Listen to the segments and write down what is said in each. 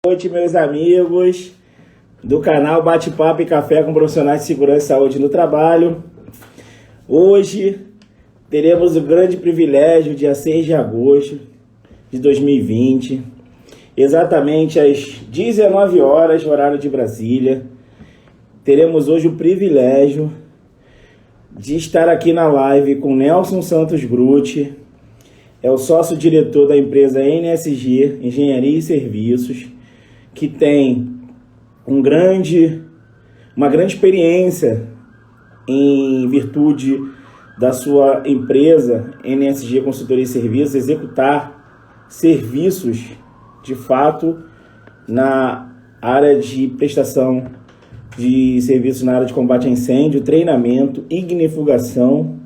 Boa noite, meus amigos do canal Bate-Papo e Café com Profissionais de Segurança e Saúde no Trabalho. Hoje teremos o grande privilégio, dia 6 de agosto de 2020, exatamente às 19 horas, horário de Brasília. Teremos hoje o privilégio de estar aqui na live com Nelson Santos Grutti, é o sócio-diretor da empresa NSG, Engenharia e Serviços, que tem uma grande experiência em virtude da sua empresa NSG Consultoria e Serviços, executar serviços de fato na área de prestação de serviços na área de combate a incêndio, treinamento, ignifugação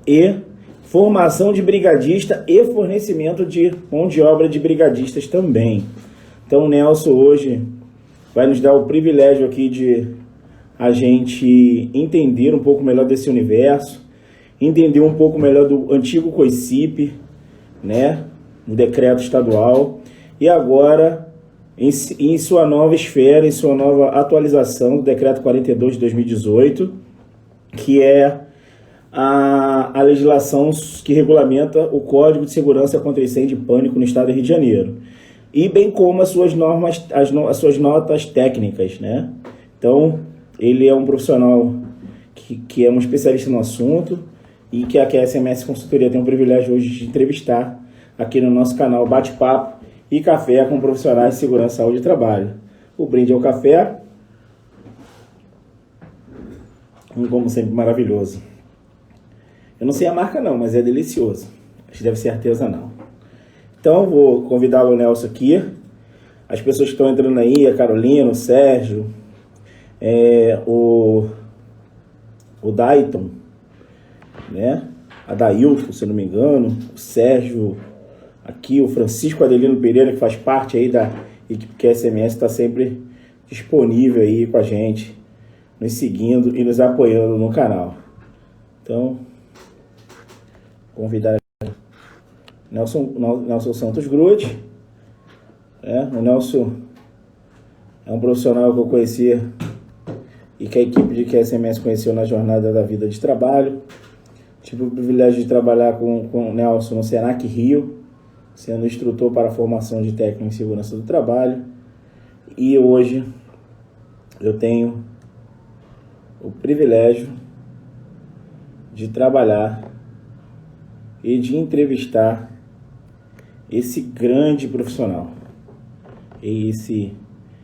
e formação de brigadista e fornecimento de mão de obra de brigadistas também. Então o Nelson hoje vai nos dar o privilégio aqui de a gente entender um pouco melhor desse universo, entender um pouco melhor do antigo COICIP, né, o decreto estadual, e agora em sua nova esfera, em sua nova atualização do decreto 42 de 2018, que é a legislação que regulamenta o Código de Segurança contra Incêndio e Pânico no Estado do Rio de Janeiro, e bem como as suas normas, as suas notas técnicas, né? Então, ele é um profissional que é um especialista no assunto e que a QSMS Consultoria tem o privilégio hoje de entrevistar aqui no nosso canal Bate-Papo e Café com Profissionais de Segurança, Saúde e Trabalho. O brinde é o café, como sempre, maravilhoso. Eu não sei a marca não, mas é delicioso. Acho que deve ser artesanal. Então, vou convidar o Nelson aqui. As pessoas que estão entrando aí, a Carolina, o Sérgio, o Dayton, né? A Dailton, se eu não me engano, o Sérgio, aqui o Francisco Adelino Pereira, que faz parte aí da equipe QSMS, está sempre disponível aí com a gente, nos seguindo e nos apoiando no canal. Então, convidar Nelson Santos Grutti. O Nelson é um profissional que eu conheci e que a equipe de QSMS conheceu na jornada da vida de trabalho. Tive o privilégio de trabalhar com o Nelson no Senac Rio, sendo instrutor para a formação de técnico em segurança do trabalho. E hoje eu tenho o privilégio de trabalhar e de entrevistar esse grande profissional, esse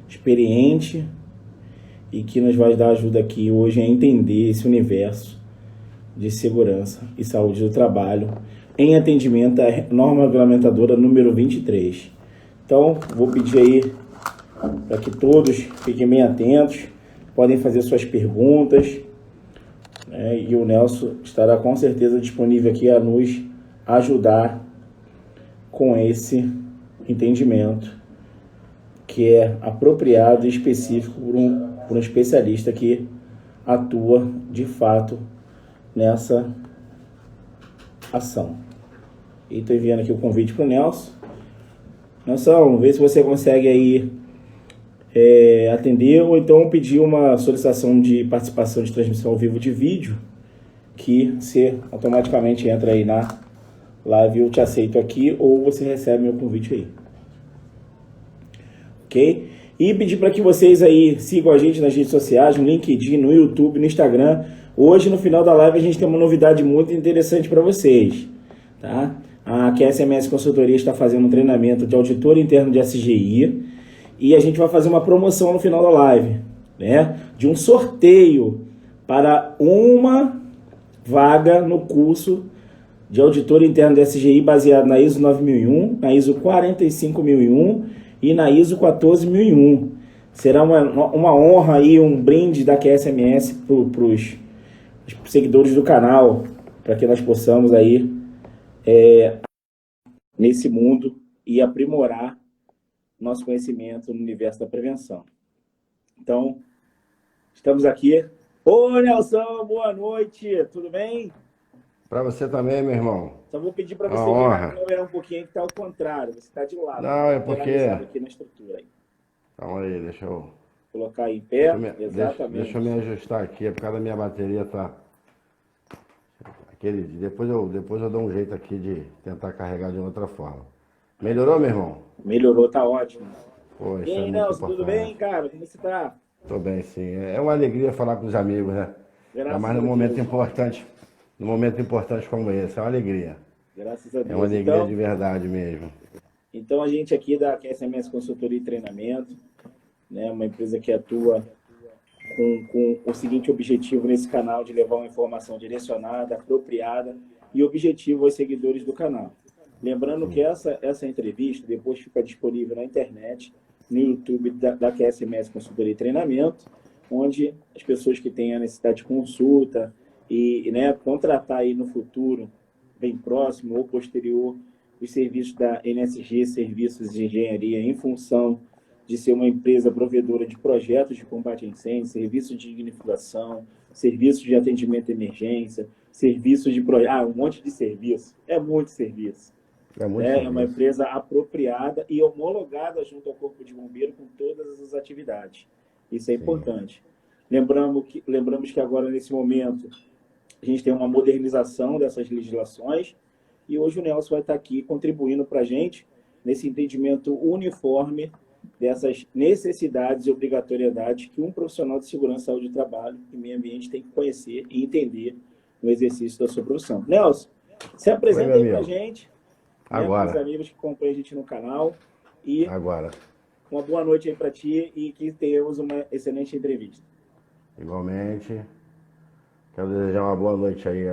experiente e que nos vai dar ajuda aqui hoje a entender esse universo de segurança e saúde do trabalho em atendimento à norma regulamentadora número 23. Então, vou pedir aí para que todos fiquem bem atentos, podem fazer suas perguntas, né, e o Nelson estará com certeza disponível aqui a nos ajudar com esse entendimento que é apropriado e específico por um especialista que atua de fato nessa ação. E estou enviando aqui o convite para o Nelson. Nelson, vê se você consegue aí atender, ou então pedir uma solicitação de participação de transmissão ao vivo de vídeo, que você automaticamente entra aí na live, eu te aceito aqui, ou você recebe meu convite aí. Ok? E pedir para que vocês aí sigam a gente nas redes sociais, no LinkedIn, no YouTube, no Instagram. Hoje, no final da live, a gente tem uma novidade muito interessante para vocês, tá? A QSMS Consultoria está fazendo um treinamento de auditor interno de SGI e a gente vai fazer uma promoção no final da live, né? De um sorteio para uma vaga no curso de auditor interno de SGI baseado na ISO 9001, na ISO 45001 e na ISO 14001. Será uma honra aí, um brinde da QSMS para os seguidores do canal, para que nós possamos aí nesse mundo e aprimorar nosso conhecimento no universo da prevenção. Então, estamos aqui. Ô, Nelson, boa noite, tudo bem? Para você também, meu irmão. Só vou pedir para você Uma virar honra. a câmera um pouquinho, que está ao contrário, você está de lado. Não, é porque Aqui na estrutura aí. Calma aí, deixa eu, Colocar em deixa pé, eu me, deixa eu me exatamente. ajustar aqui, é por causa da minha bateria tá. Depois eu dou um jeito aqui de tentar carregar de outra forma. Melhorou, meu irmão? Melhorou, tá ótimo. Pô, E isso é aí, muito Nelson, tudo bem, importante. cara? Como você tá? Tô bem, sim. É uma alegria falar com os amigos, né? Ainda mais Graças num a momento Deus. importante, num momento importante como esse. É uma alegria. Graças a É uma Deus. alegria de Então, verdade mesmo. então a gente aqui da QSMS Consultoria e Treinamento, né, uma empresa que atua com o seguinte objetivo nesse canal de levar uma informação direcionada, apropriada e objetiva aos seguidores do canal. Lembrando que Sim. essa entrevista depois fica disponível na internet, no YouTube da QSMS Consultoria e Treinamento, onde as pessoas que têm a necessidade de consulta e né, contratar aí no futuro, bem próximo ou posterior, os serviços da NSG, Serviços de Engenharia, em função de ser uma empresa provedora de projetos de combate a incêndio, serviços de dignificação, serviços de atendimento à emergência, serviços de um monte de serviço. É muito serviço. É muito Né? É uma serviço. empresa apropriada e homologada junto ao Corpo de Bombeiro com todas as atividades. Isso é Sim. importante. Lembramos que agora, nesse momento, a gente tem uma modernização dessas legislações e hoje o Nelson vai estar aqui contribuindo para a gente nesse entendimento uniforme dessas necessidades e obrigatoriedades que um profissional de segurança, saúde do trabalho e meio ambiente tem que conhecer e entender no exercício da sua profissão. Nelson, se Oi, apresenta meu aí para a amigo. gente, né, para os Agora. amigos que acompanham a gente no canal e Agora. uma boa noite aí para ti e que tenhamos uma excelente entrevista. Igualmente. Quero desejar uma boa noite aí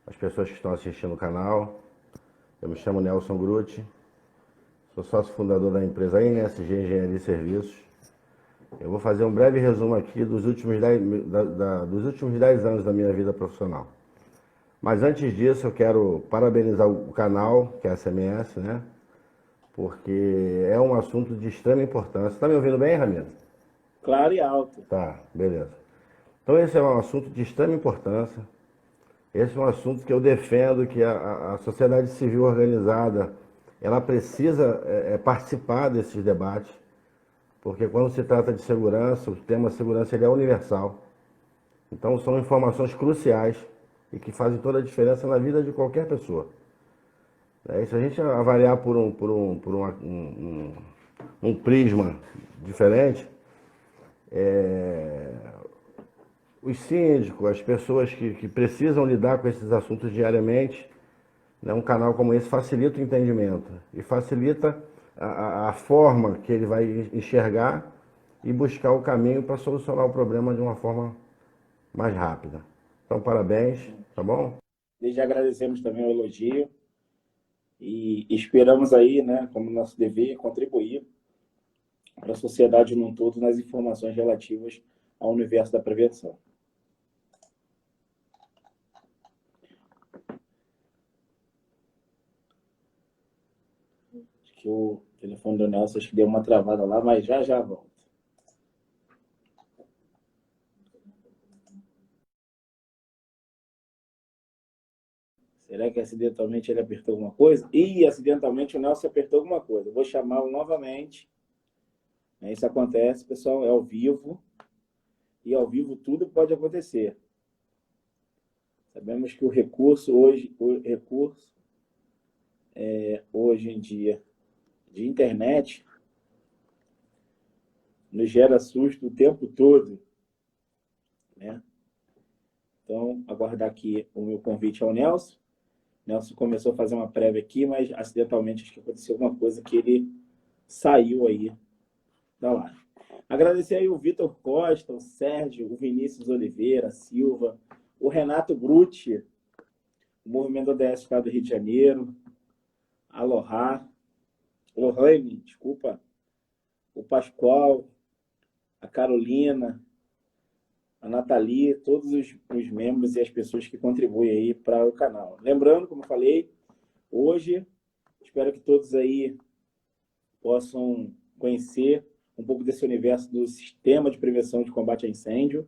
às pessoas que estão assistindo o canal. Eu me chamo Nelson Grutti. Sou sócio fundador da empresa NSG Engenharia e Serviços. Eu vou fazer um breve resumo aqui dos últimos 10 anos da minha vida profissional. Mas antes disso, eu quero parabenizar o canal, que é a SMS, né? Porque é um assunto de extrema importância. Tá me ouvindo bem, Ramiro? Claro e alto. Tá, beleza. Então esse é um assunto de extrema importância. Esse é um assunto que eu defendo que a sociedade civil organizada ela precisa participar desses debates, porque quando se trata de segurança, o tema segurança ele é universal. Então são informações cruciais e que fazem toda a diferença na vida de qualquer pessoa. E se a gente avaliar por um prisma diferente, os síndicos, as pessoas que precisam lidar com esses assuntos diariamente, né, um canal como esse facilita o entendimento e facilita a forma que ele vai enxergar e buscar o caminho para solucionar o problema de uma forma mais rápida. Então, parabéns, tá bom? Desde já agradecemos também o elogio e esperamos aí, né, como nosso dever, contribuir para a sociedade num todo nas informações relativas ao universo da prevenção. Acho que o telefone do Nelson acho que deu uma travada lá, mas já já volta. Será que acidentalmente ele apertou alguma coisa? Ih, acidentalmente o Nelson apertou alguma coisa. Vou chamá-lo novamente. Isso acontece, pessoal, é ao vivo. E ao vivo tudo pode acontecer. Sabemos que hoje em dia de internet nos gera susto o tempo todo, né? Então, aguardar aqui o meu convite ao Nelson. Nelson começou a fazer uma prévia aqui, mas acidentalmente acho que aconteceu alguma coisa que ele saiu aí da live. Agradecer aí o Vitor Costa, o Sérgio, o Vinícius Oliveira, Silva, o Renato Grutti, o Movimento ODS Estado do Rio de Janeiro, a Lohane, desculpa, o Pascoal, a Carolina, a Nathalie, todos os membros e as pessoas que contribuem aí para o canal. Lembrando, como eu falei, hoje, espero que todos aí possam conhecer um pouco desse universo do sistema de prevenção de combate a incêndio,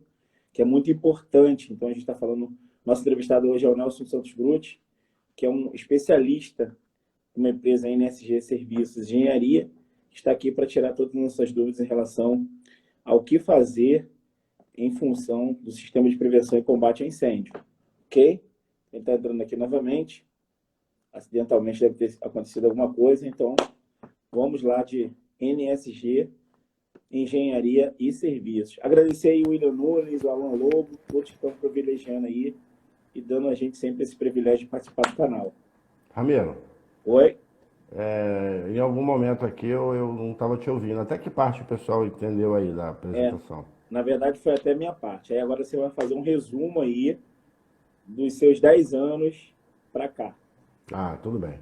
que é muito importante. Então, a gente está falando, nosso entrevistado hoje é o Nelson Santos Grutti, que é um especialista de uma empresa NSG Serviços de Engenharia, está aqui para tirar todas as nossas dúvidas em relação ao que fazer em função do sistema de prevenção e combate a incêndio. Ok? Ele está entrando aqui novamente. Acidentalmente deve ter acontecido alguma coisa, então vamos lá de NSG, Engenharia e Serviços. Agradecer aí o William Nunes, o Alan Lobo, todos que estão privilegiando aí e dando a gente sempre esse privilégio de participar do canal. Ramiro, Oi? em algum momento aqui eu não estava te ouvindo. Até que parte o pessoal entendeu aí da apresentação? Na verdade foi até a minha parte. Aí agora você vai fazer um resumo aí dos seus 10 anos para cá. Ah, tudo bem.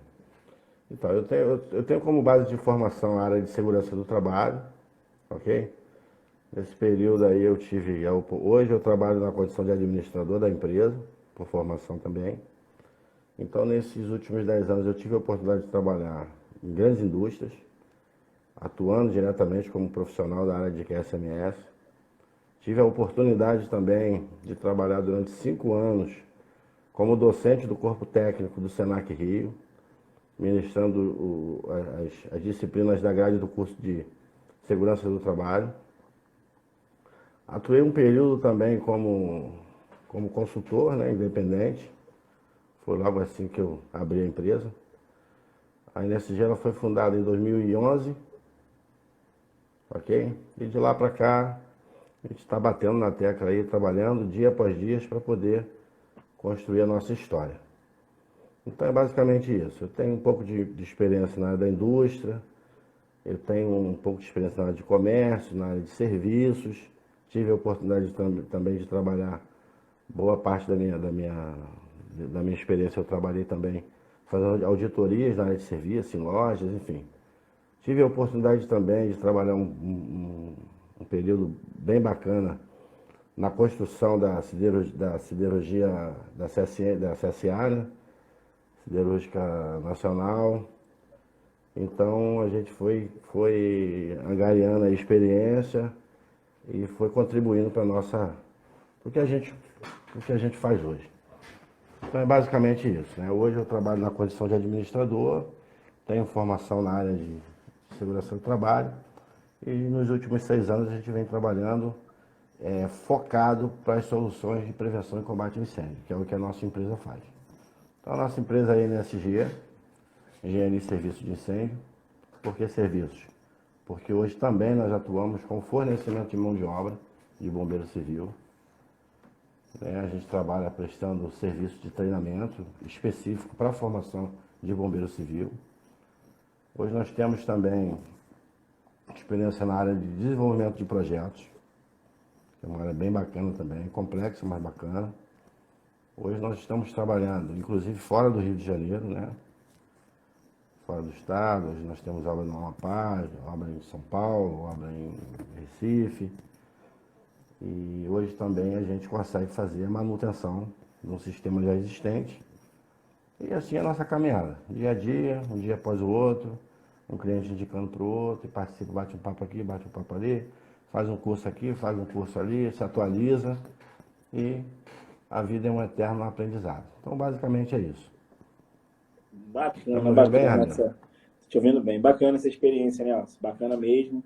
Então, eu tenho como base de formação a área de segurança do trabalho, ok? Nesse período aí hoje eu trabalho na condição de administrador da empresa, por formação também. Então, nesses últimos 10 anos eu tive a oportunidade de trabalhar em grandes indústrias, atuando diretamente como profissional da área de QSMS. Tive a oportunidade também de trabalhar durante 5 anos como docente do corpo técnico do Senac Rio, ministrando as disciplinas da grade do curso de segurança do trabalho. Atuei um período também como consultor, né, independente. Foi logo assim que eu abri a empresa. A NSG ela foi fundada em 2011, ok? E de lá para cá, a gente está batendo na tecla aí, trabalhando dia após dia para poder construir a nossa história. Então é basicamente isso. Eu tenho um pouco de experiência na área da indústria, eu tenho um pouco de experiência na área de comércio, na área de serviços. Tive a oportunidade também de trabalhar boa parte da minha experiência. Eu trabalhei também fazendo auditorias na área de serviço, em lojas, enfim. Tive a oportunidade também de trabalhar um período bem bacana na construção da siderurgia da CSA, né? Siderúrgica Nacional. Então a gente foi angariando a experiência e foi contribuindo para o que a gente faz hoje. Então é basicamente isso, né? Hoje eu trabalho na condição de administrador, tenho formação na área de segurança do trabalho e nos últimos 6 anos a gente vem trabalhando focado para as soluções de prevenção e combate ao incêndio, que é o que a nossa empresa faz. Então a nossa empresa é a NSG, Engenharia e Serviços de Incêndio. Por que serviços? Porque hoje também nós atuamos com fornecimento de mão de obra de bombeiro civil. A gente trabalha prestando serviço de treinamento específico para a formação de bombeiro civil. Hoje nós temos também experiência na área de desenvolvimento de projetos, que é uma área bem bacana também, complexa, mas bacana. Hoje nós estamos trabalhando, inclusive fora do Rio de Janeiro, né? Fora do estado. Hoje nós temos obra no Amapá, obra em São Paulo, obra em Recife. E hoje também a gente consegue fazer a manutenção de um sistema já existente. E assim é a nossa caminhada, dia a dia, um dia após o outro, um cliente indicando para o outro, e participa, bate um papo aqui, bate um papo ali, faz um curso aqui, faz um curso ali, se atualiza e a vida é um eterno aprendizado. Então basicamente é isso. Bacana, bacana. Te ouvindo bem. Bacana essa experiência, Nelson. Bacana mesmo.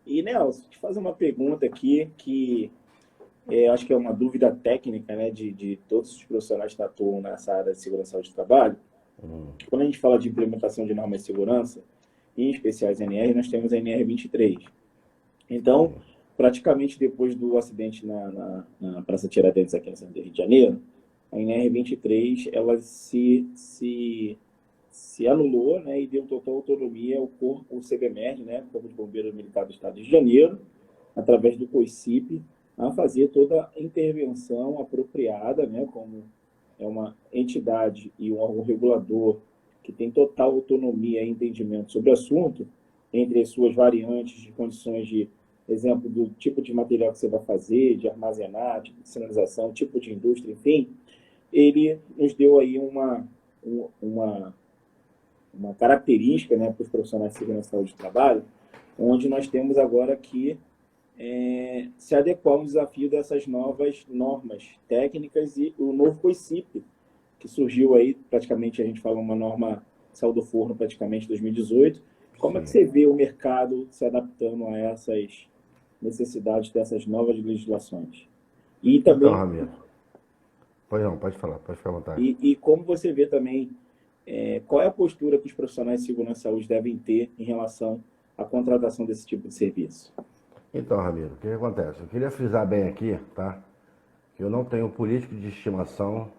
E, Nelson, te fazer uma pergunta aqui que acho que é uma dúvida técnica, né, de todos os profissionais que atuam nessa área de segurança de trabalho. Quando a gente fala de implementação de normas de segurança, em especial as NR, nós temos a NR 23. Então, praticamente depois do acidente na Praça Tiradentes aqui no centro do Rio de Janeiro, a NR 23 ela se anulou, né, e deu total autonomia ao corpo, o CBMERG, né, Corpo de Bombeiros Militar do Estado de Janeiro, através do COICIP, a fazer toda a intervenção apropriada, né, como é uma entidade e um órgão regulador que tem total autonomia e entendimento sobre o assunto, entre as suas variantes de condições de exemplo do tipo de material que você vai fazer, de armazenar, tipo de sinalização, tipo de indústria, enfim, ele nos deu aí uma característica, né, para os profissionais de segurança e saúde do trabalho, onde nós temos agora que se adequar ao desafio dessas novas normas técnicas e o novo COICIP, que surgiu aí, praticamente a gente fala uma norma, saiu do forno praticamente em 2018, Como é que Sim. você vê o mercado se adaptando a essas necessidades dessas novas legislações? E Então, também, Ramiro, pois não, pode falar, pode ficar à vontade. e como você vê também, qual é a postura que os profissionais de segurança e saúde devem ter em relação à contratação desse tipo de serviço? Então, Ramiro, o que acontece? Eu queria frisar bem aqui, tá? Que eu não tenho político de estimação,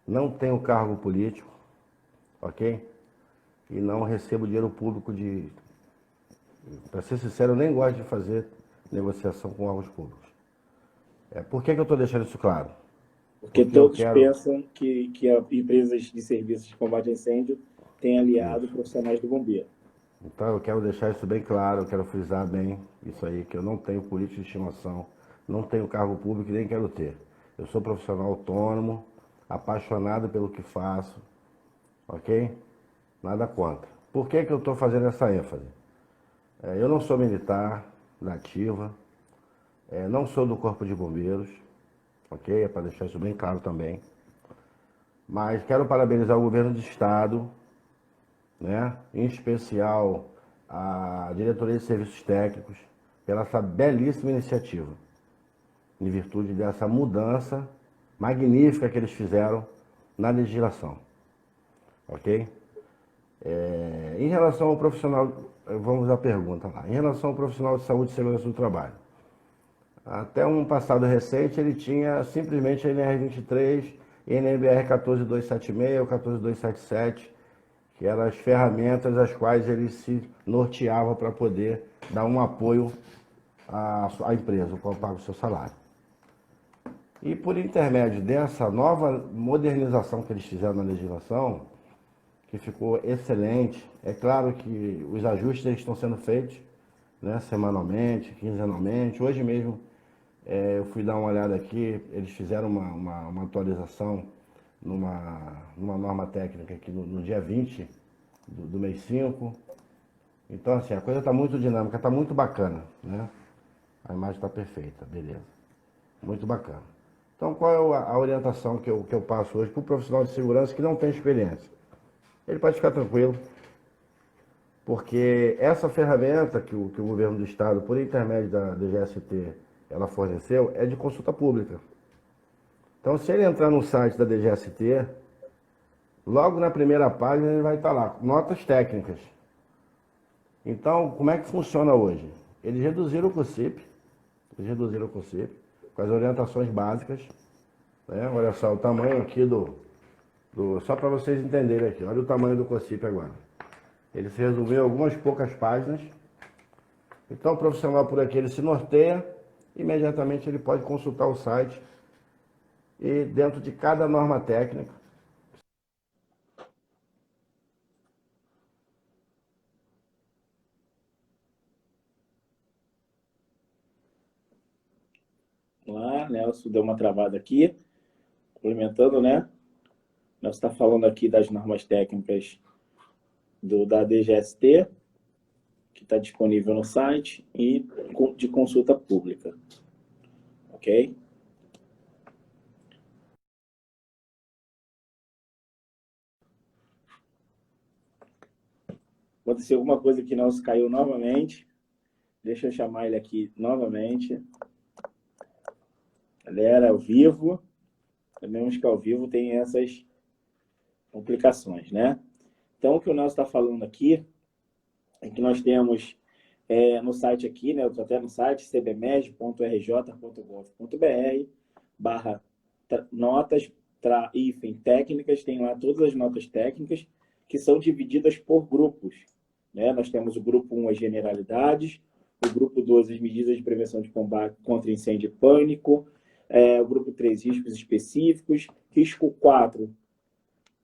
não tenho cargo político, ok? E não recebo dinheiro público de. Para ser sincero, eu nem gosto de fazer negociação com órgãos públicos. Por que eu estou deixando isso claro? Porque Porque eu todos quero. pensam que as empresas de serviços de combate a incêndio têm aliado Isso. profissionais do bombeiro. Então eu quero deixar isso bem claro, eu quero frisar bem isso aí, que eu não tenho político de estimação, não tenho cargo público e nem quero ter. Eu sou profissional autônomo, apaixonado pelo que faço, ok? Nada contra. Por que eu estou fazendo essa ênfase? Eu não sou militar da ativa, não sou do Corpo de Bombeiros, ok? É para deixar isso bem claro também. Mas quero parabenizar o governo do estado, né? Em especial a Diretoria de Serviços Técnicos, pela essa belíssima iniciativa, em virtude dessa mudança magnífica que eles fizeram na legislação, ok? Em relação ao profissional, vamos à pergunta lá. Em relação ao profissional de saúde e segurança do trabalho, até um passado recente ele tinha simplesmente a NR23 e a NBR 14276 ou 14277, que eram as ferramentas as quais ele se norteava para poder dar um apoio à empresa, o qual paga o seu salário. E por intermédio dessa nova modernização que eles fizeram na legislação, que ficou excelente, é claro que os ajustes eles estão sendo feitos, né, semanalmente, quinzenalmente. Hoje mesmo eu fui dar uma olhada aqui, eles fizeram uma atualização numa norma técnica aqui no dia 20 do mês 5. Então, assim, a coisa está muito dinâmica, está muito bacana, né? A imagem está perfeita, beleza. Muito bacana. Então, qual é a orientação que eu passo hoje para o profissional de segurança que não tem experiência? Ele pode ficar tranquilo, porque essa ferramenta que o governo do estado, por intermédio da DGST, ela forneceu, é de consulta pública. Então, se ele entrar no site da DGST, logo na primeira página ele vai estar lá, notas técnicas. Então, como é que funciona hoje? Eles reduziram o COCIP, com as orientações básicas, né? Olha só o tamanho aqui só para vocês entenderem aqui, olha o tamanho do COCIP agora. Ele se resumiu em algumas poucas páginas. Então, o profissional por aqui, ele se norteia, imediatamente ele pode consultar o site e dentro de cada norma técnica, Lá, Nelson deu uma travada aqui, complementando, né? Nós está falando aqui das normas técnicas da DGST, que está disponível no site, e de consulta pública. Ok? Aconteceu alguma coisa que Nelson caiu novamente. Deixa eu chamar ele aqui novamente. Galera, ao vivo. Sabemos que ao vivo tem essas complicações, né? Então, o que o Nelson está falando aqui é que nós temos no site aqui, né? Eu estou até no site, cbmes.rj.gov.br barra notas, técnicas, tem lá todas as notas técnicas que são divididas por grupos, né? Nós temos o grupo 1, as generalidades, o grupo 2, as medidas de prevenção de combate contra incêndio e pânico, o grupo 3, riscos específicos, risco 4,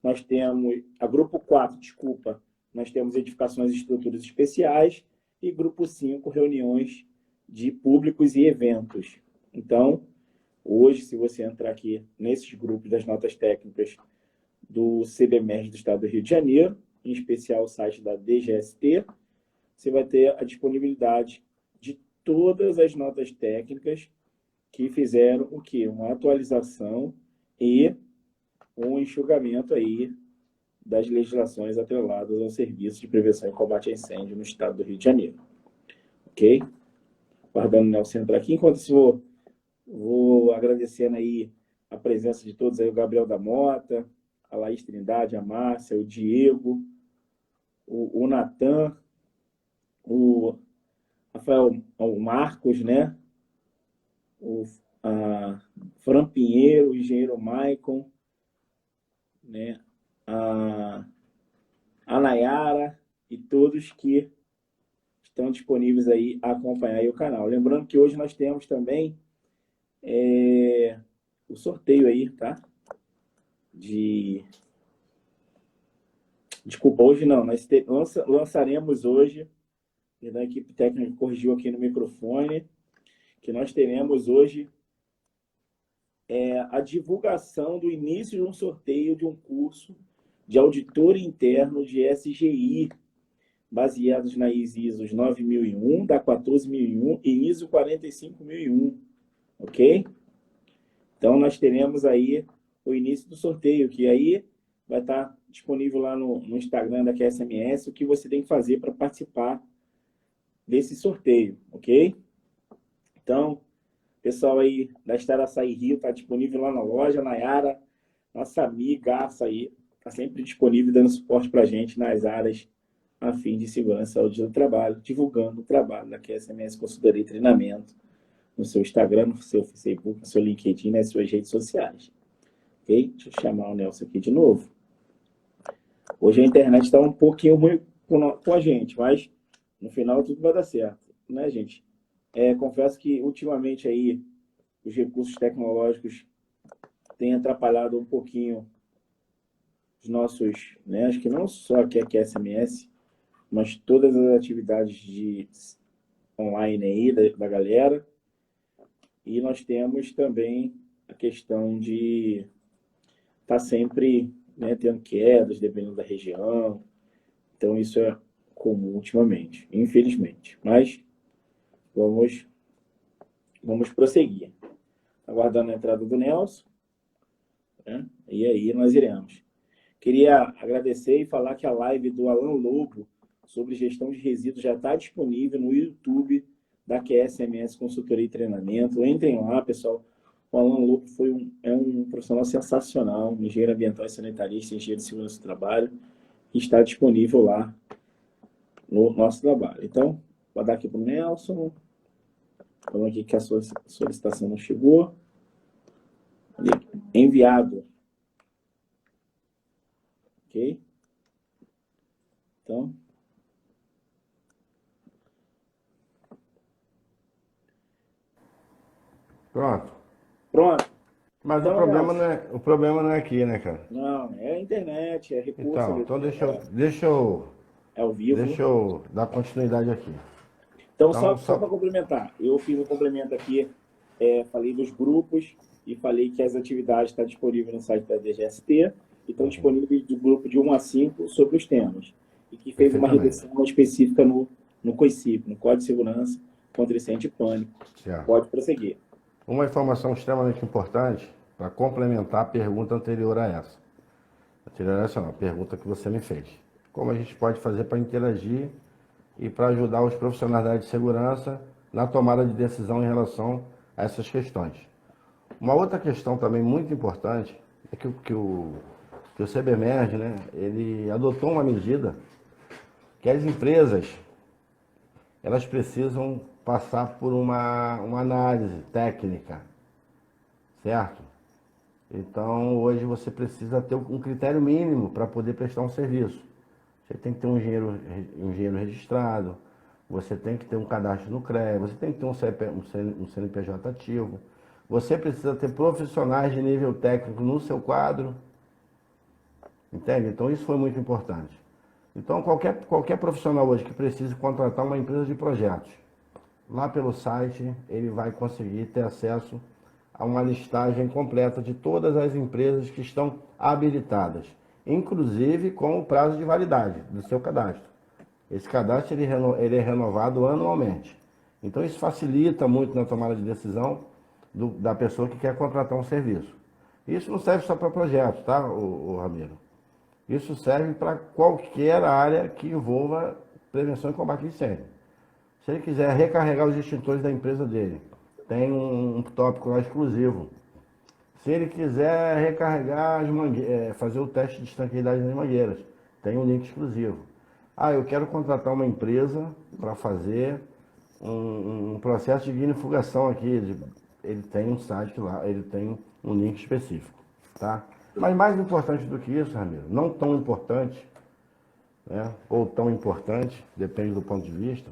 nós temos, a grupo 4, desculpa, nós temos edificações e estruturas especiais, e grupo 5, reuniões de públicos e eventos. Então, hoje, se você entrar aqui nesses grupos das notas técnicas do CBMERS do Estado do Rio de Janeiro, em especial o site da DGST, você vai ter a disponibilidade de todas as notas técnicas que fizeram o quê? Uma atualização e um enxugamento aí das legislações atreladas ao Serviço de Prevenção e Combate a Incêndio no Estado do Rio de Janeiro. Ok? Guardando o Nelson entrar aqui. Enquanto isso, vou agradecendo aí a presença de todos aí, o Gabriel da Mota, a Laís Trindade, a Márcia, o Diego, o Natan, o Rafael, o Marcos, né? O Fran Pinheiro, o engenheiro Maicon, né? A Nayara e todos que estão disponíveis aí a acompanhar aí o canal. Lembrando que hoje nós temos também o sorteio aí, tá? Desculpa, hoje não. Nós lançaremos hoje, a equipe técnica corrigiu aqui no microfone, que nós teremos hoje a divulgação do início de um sorteio de um curso de auditor interno de SGI, baseados na ISO 9001, da 14001 e ISO 45001, ok? Então, nós teremos aí o início do sorteio, que aí vai estar disponível lá no Instagram da QSMS, o que você tem que fazer para participar desse sorteio, ok? Então, pessoal aí da Estrada Açaí Rio está disponível lá na loja. Nayara, nossa amiga aí, está sempre disponível dando suporte para a gente nas áreas a fim de segurança e saúde do trabalho, divulgando o trabalho da QSMS Consultoria e Treinamento no seu Instagram, no seu Facebook, no seu LinkedIn, nas suas redes sociais. Ok? Deixa eu chamar o Nelson aqui de novo. Hoje a internet está um pouquinho ruim com a gente, mas no final tudo vai dar certo, né, gente? Confesso que ultimamente aí os recursos tecnológicos têm atrapalhado um pouquinho os nossos, né? Acho que não só aqui a QSMS, mas todas as atividades de online aí da galera. E nós temos também a questão de estar sempre, né, tendo quedas, dependendo da região. Então, isso é comum ultimamente, infelizmente. Mas vamos prosseguir. Aguardando a entrada do Nelson, né? E aí nós iremos. Queria agradecer e falar que a live do Alan Lobo sobre gestão de resíduos já está disponível no YouTube da QSMS Consultoria e Treinamento. Entrem lá, pessoal. O Alan Lobo é um profissional sensacional, um engenheiro ambiental e sanitarista, engenheiro de segurança do trabalho, e está disponível lá no nosso trabalho. Então, vou dar aqui para o Nelson. Falando aqui que a solicitação não chegou. Enviado. Ok? Então. Pronto. Pronto. Mas Então, o problema não é aqui, né, cara? Não, é a internet, é recurso. Então É ao vivo. deixa eu dar continuidade aqui. Então, só para complementar, eu fiz um complemento aqui, falei dos grupos e falei que as atividades estão disponíveis no site da DGST e estão disponíveis do grupo de 1 a 5 sobre os temas. E que fez uma redução específica no COICIP, no Código de Segurança contra Incêndio e Pânico. Certo. Pode prosseguir. Uma informação extremamente importante para complementar a pergunta anterior a essa. A pergunta que você me fez. Como a gente pode fazer para interagir e para ajudar os profissionais da área de segurança na tomada de decisão em relação a essas questões. Uma outra questão também muito importante é que o CBMERG, né, ele adotou uma medida que as empresas elas precisam passar por uma análise técnica, certo? Então, hoje você precisa ter um critério mínimo para poder prestar um serviço. Você tem que ter um engenheiro registrado, você tem que ter um cadastro no CREA, você tem que ter um CNPJ ativo, você precisa ter profissionais de nível técnico no seu quadro, entende? Então, isso foi muito importante. Então, qualquer profissional hoje que precise contratar uma empresa de projetos, lá pelo site, ele vai conseguir ter acesso a uma listagem completa de todas as empresas que estão habilitadas, inclusive com o prazo de validade do seu cadastro. Esse cadastro ele é renovado anualmente. Então, isso facilita muito na tomada de decisão da pessoa que quer contratar um serviço. Isso não serve só para projetos, tá, Ramiro? Isso serve para qualquer área que envolva prevenção e combate a incêndio. Se ele quiser recarregar os extintores da empresa dele, tem um tópico lá exclusivo. Se ele quiser recarregar fazer o teste de estanqueidade nas mangueiras, tem um link exclusivo. Ah, eu quero contratar uma empresa para fazer um processo de ignifugação aqui. Ele tem um site lá, ele tem um link específico, tá? Mas mais importante do que isso, Ramiro, não tão importante, né, ou tão importante, depende do ponto de vista,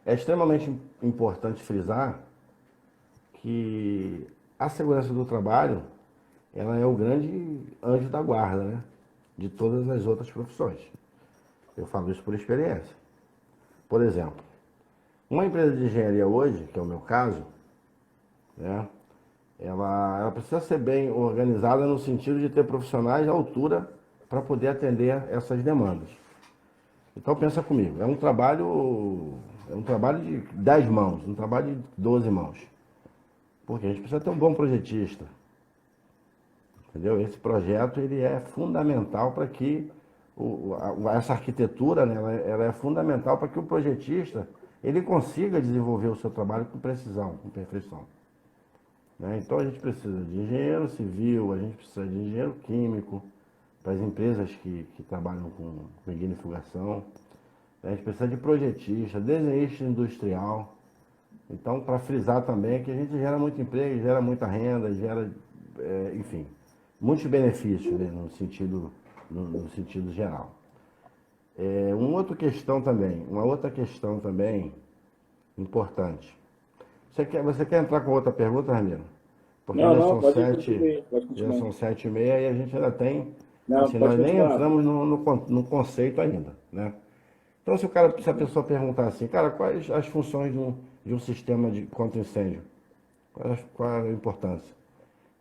é extremamente importante frisar que a segurança do trabalho, ela é o grande anjo da guarda, né, de todas as outras profissões. Eu falo isso por experiência. Por exemplo, uma empresa de engenharia hoje, que é o meu caso, né, ela precisa ser bem organizada no sentido de ter profissionais à altura para poder atender essas demandas. Então pensa comigo, é um trabalho de 10 mãos, um trabalho de 12 mãos. Porque a gente precisa ter um bom projetista. Entendeu? Esse projeto ele é fundamental para que essa arquitetura, né, ela é fundamental para que o projetista ele consiga desenvolver o seu trabalho com precisão, com perfeição. Né? Então a gente precisa de engenheiro civil, a gente precisa de engenheiro químico, para as empresas que trabalham com ignifugação. A gente precisa de projetista, desenhista industrial. Então, para frisar também que a gente gera muito emprego, gera muita renda, gera, enfim, muitos benefícios, né, no sentido geral. Uma outra questão também importante. Você quer entrar com outra pergunta, Ramiro? Porque Não, já não, são pode sete, já continuar. são 7h30 e a gente ainda tem, Não, assim, pode nós nem continuar. entramos no conceito ainda, né? Então, se a pessoa perguntar assim, cara, quais as funções de um sistema de contra-incêndio? Qual a importância?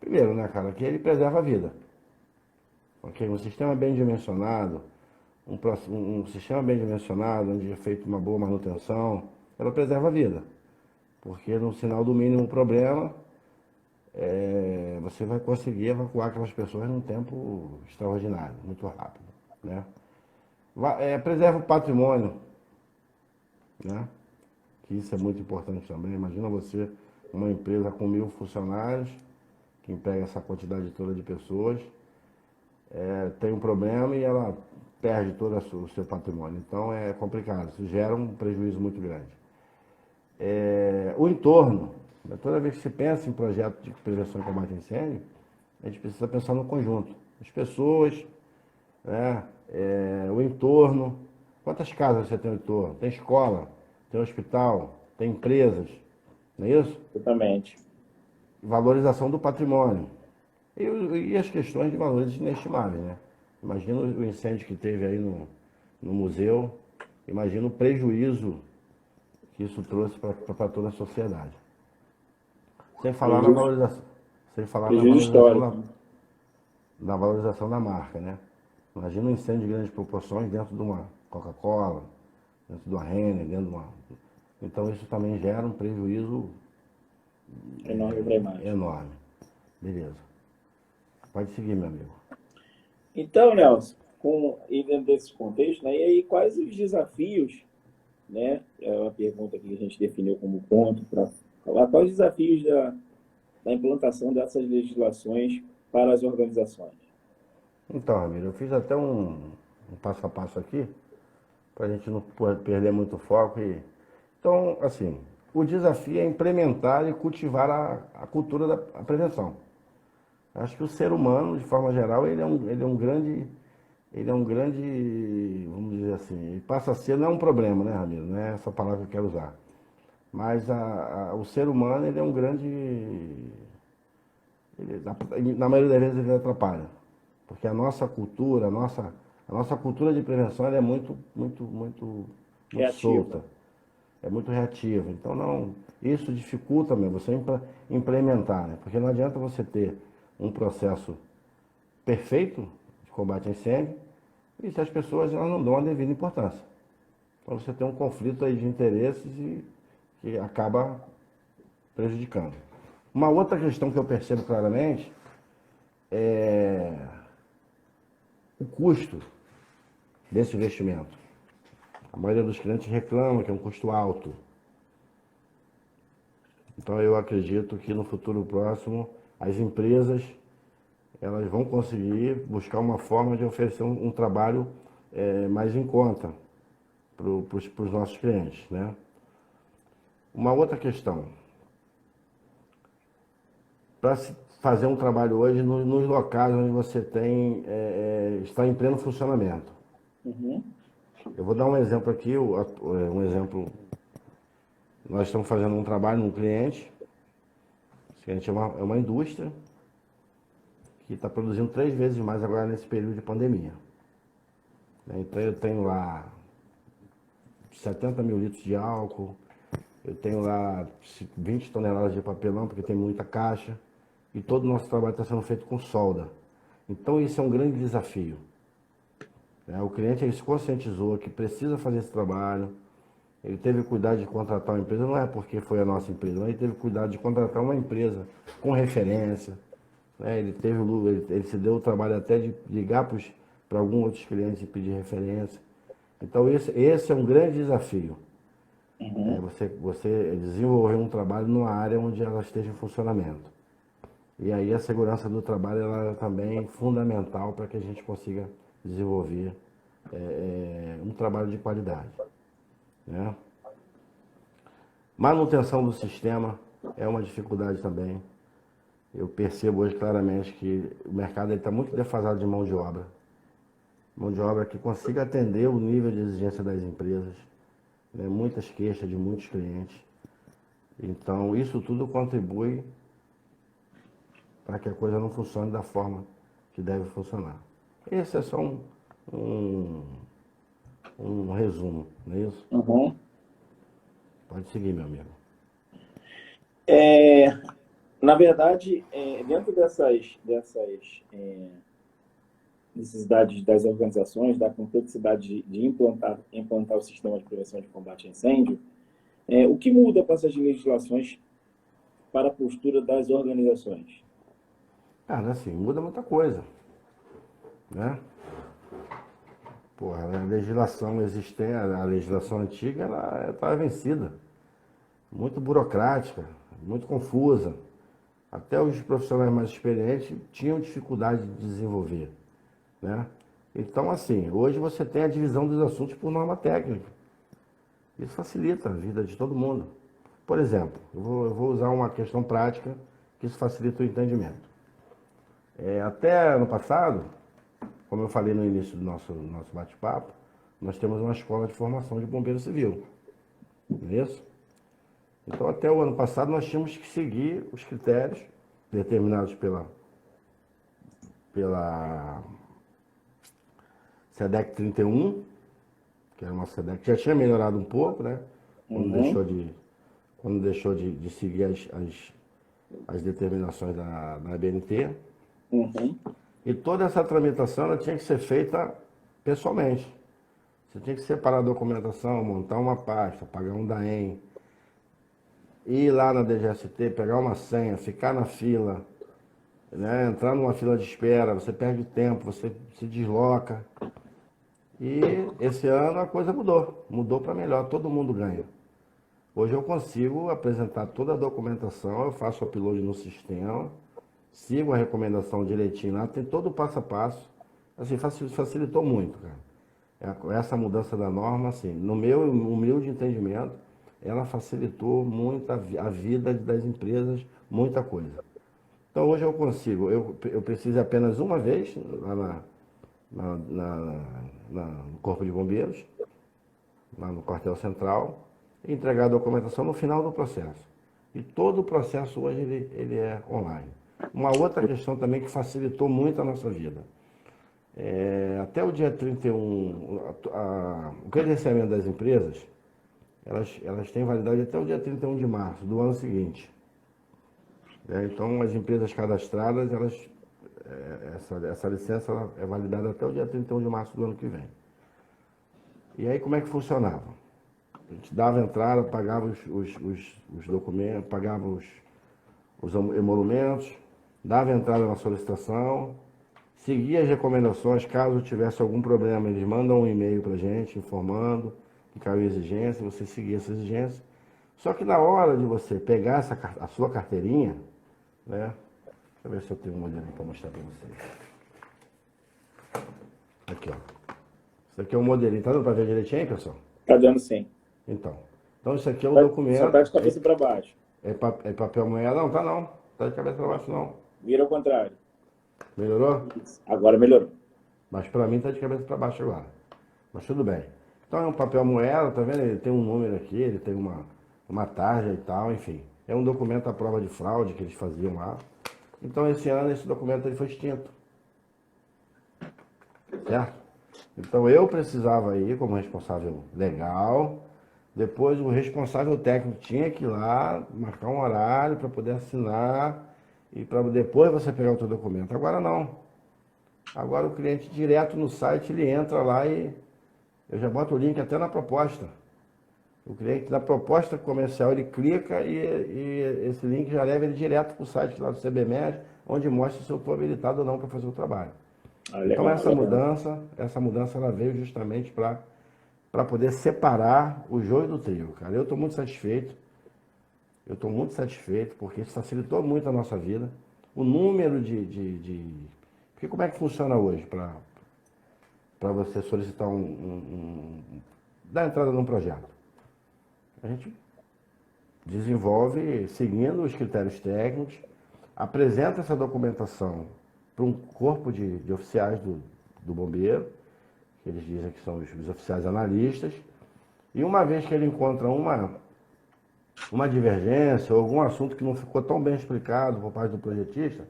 Primeiro, né, cara, que ele preserva a vida. Ok? Um sistema bem dimensionado, um sistema bem dimensionado, onde é feita uma boa manutenção, ela preserva a vida. Porque no sinal do mínimo problema, você vai conseguir evacuar aquelas pessoas num tempo extraordinário, muito rápido, né? Preserva o patrimônio, né? Que isso é muito importante também. Imagina você, uma empresa com 1.000 funcionários, que emprega essa quantidade toda de pessoas, tem um problema e ela perde todo o seu patrimônio. Então é complicado, isso gera um prejuízo muito grande. O entorno, toda vez que se pensa em projeto de prevenção e combate a incêndio, a gente precisa pensar no conjunto. As pessoas, né, o entorno. Quantas casas você tem no entorno? Tem escola, tem hospital, tem empresas, não é isso? Exatamente. Valorização do patrimônio. E as questões de valores inestimáveis, né? Imagina o incêndio que teve aí no museu, imagina o prejuízo que isso trouxe para toda a sociedade. Sem falar na valorização, sem falar na Prejuízo valorização histórico. na valorização da marca, né? Imagina um incêndio de grandes proporções dentro de uma Coca-Cola, dentro de uma Renner, dentro de uma... Então isso também gera um prejuízo Enorme para a imagem. enorme. Beleza. Pode seguir, meu amigo. Então, Nelson, e dentro desse contexto, né, e aí quais os desafios, né? É uma pergunta que a gente definiu como ponto para falar, quais os desafios da implantação dessas legislações para as organizações? Então, Ramiro, eu fiz até um passo a passo aqui, para a gente não perder muito foco. Então, assim, o desafio é implementar e cultivar a cultura da prevenção. Acho que o ser humano, de forma geral, ele é um grande, vamos dizer assim, ele passa a ser, não é um problema, né, Ramiro? Não é essa palavra que eu quero usar. Mas o ser humano, ele é um grande, na maioria das vezes ele atrapalha. Porque a nossa cultura, a nossa cultura de prevenção, ela é muito Reativa. solta. É muito reativa. Então, isso dificulta mesmo você implementar, né? Porque não adianta você ter um processo perfeito de combate a incêndio e se as pessoas não dão a devida importância. Então, você tem um conflito aí de interesses e que acaba prejudicando. Uma outra questão que eu percebo claramente é o custo desse investimento. A maioria dos clientes reclama que é um custo alto. Então eu acredito que no futuro próximo as empresas elas vão conseguir buscar uma forma de oferecer um trabalho mais em conta para os nossos clientes, né? Uma outra questão, para se fazer um trabalho hoje nos locais onde você está em pleno funcionamento. Uhum. Eu vou dar um exemplo aqui, um exemplo. Nós estamos fazendo um trabalho num cliente, esse cliente é uma indústria que está produzindo 3 vezes mais agora nesse período de pandemia. Então eu tenho lá 70 mil litros de álcool, eu tenho lá 20 toneladas de papelão, porque tem muita caixa, e todo o nosso trabalho está sendo feito com solda. Então isso é um grande desafio. O cliente ele se conscientizou que precisa fazer esse trabalho, ele teve cuidado de contratar uma empresa, não é porque foi a nossa empresa, mas ele teve cuidado de contratar uma empresa com referência, né? Ele se deu o trabalho até de ligar para alguns outros clientes e pedir referência. Então esse é um grande desafio. Você desenvolver um trabalho numa área onde ela esteja em funcionamento. E aí a segurança do trabalho ela é também fundamental para que a gente consiga desenvolver um trabalho de qualidade, né? Manutenção do sistema é uma dificuldade também. Eu percebo hoje claramente que o mercado está muito defasado de mão de obra. Mão de obra que consiga atender o nível de exigência das empresas, né? Muitas queixas de muitos clientes. Então, isso tudo contribui para que a coisa não funcione da forma que deve funcionar. Esse é só um resumo, não é isso? Uhum. Pode seguir, meu amigo. Na verdade, dentro dessas necessidades das organizações, da complexidade de implantar o sistema de prevenção de combate a incêndio, o que muda com essas legislações para a postura das organizações? Cara, assim, muda muita coisa, né? Porra, a legislação existente, a legislação antiga, ela estava vencida. Muito burocrática, muito confusa. Até os profissionais mais experientes tinham dificuldade de desenvolver, né? Então, assim, hoje você tem a divisão dos assuntos por norma técnica. Isso facilita a vida de todo mundo. Por exemplo, eu vou usar uma questão prática que isso facilita o entendimento. Até ano passado, como eu falei no início do nosso bate-papo, nós temos uma escola de formação de bombeiro civil, não é isso? Então, até o ano passado, nós tínhamos que seguir os critérios determinados pela SEDEC 31, que era uma SEDEC que já tinha melhorado um pouco, né? Quando deixou de seguir as determinações da ABNT. Uhum. E toda essa tramitação ela tinha que ser feita pessoalmente. Você tinha que separar a documentação, montar uma pasta, pagar um DAEM, ir lá na DGST, pegar uma senha, ficar na fila, né? Entrar numa fila de espera, você perde tempo, você se desloca. E esse ano a coisa mudou para melhor, todo mundo ganha. Hoje eu consigo apresentar toda a documentação, eu faço o upload no sistema, sigo a recomendação direitinho lá, tem todo o passo a passo. Assim, facilitou muito, cara. Essa mudança da norma, assim, no meu humilde entendimento, ela facilitou muito a vida das empresas, muita coisa. Então hoje eu consigo, eu preciso apenas uma vez lá no Corpo de Bombeiros, lá no quartel central, e entregar a documentação no final do processo. E todo o processo hoje ele é online. Uma outra questão também que facilitou muito a nossa vida. Até o dia 31, o credenciamento das empresas, elas têm validade até o dia 31 de março do ano seguinte. Então, as empresas cadastradas, essa licença ela é validada até o dia 31 de março do ano que vem. E aí, como é que funcionava? A gente dava entrada, pagava os documentos, pagava os emolumentos, dava entrada na solicitação, seguir as recomendações. Caso tivesse algum problema, eles mandam um e-mail para a gente informando que caiu exigência, você seguir essa exigência. Só que na hora de você pegar a sua carteirinha, né? Deixa eu ver se eu tenho um modelo para mostrar para vocês. Aqui, ó. Isso aqui é um modelinho. Tá dando para ver direitinho, aí, pessoal? Tá dando sim. Então isso aqui é o Só documento. tá de cabeça para baixo. É papel moeda? Não, tá não. Tá de cabeça para baixo não. Vira ao contrário. Melhorou? Isso. Agora melhorou. Mas para mim tá de cabeça para baixo agora. Mas tudo bem. Então é um papel moeda, tá vendo? Ele tem um número aqui, ele tem uma tarja e tal, enfim. É um documento à prova de fraude que eles faziam lá. Então esse ano esse documento ele foi extinto. Certo? Então eu precisava ir como responsável legal. Depois o responsável técnico tinha que ir lá, marcar um horário para poder assinar e para depois você pegar o seu documento. Agora não. Agora o cliente direto no site, ele entra lá e eu já boto o link até na proposta. O cliente na proposta comercial, ele clica e esse link já leva ele direto para o site lá do CBMED, onde mostra se eu estou habilitado ou não para fazer o trabalho. Legal, Então essa legal. mudança ela veio justamente para poder separar o joio do trigo, cara. Eu estou muito satisfeito. Eu estou muito satisfeito porque isso facilitou muito a nossa vida. O número Porque como é que funciona hoje para você solicitar dar entrada num projeto? A gente desenvolve seguindo os critérios técnicos, apresenta essa documentação para um corpo de oficiais do bombeiro, que eles dizem que são os oficiais analistas, e uma vez que ele encontra uma divergência ou algum assunto que não ficou tão bem explicado por parte do projetista,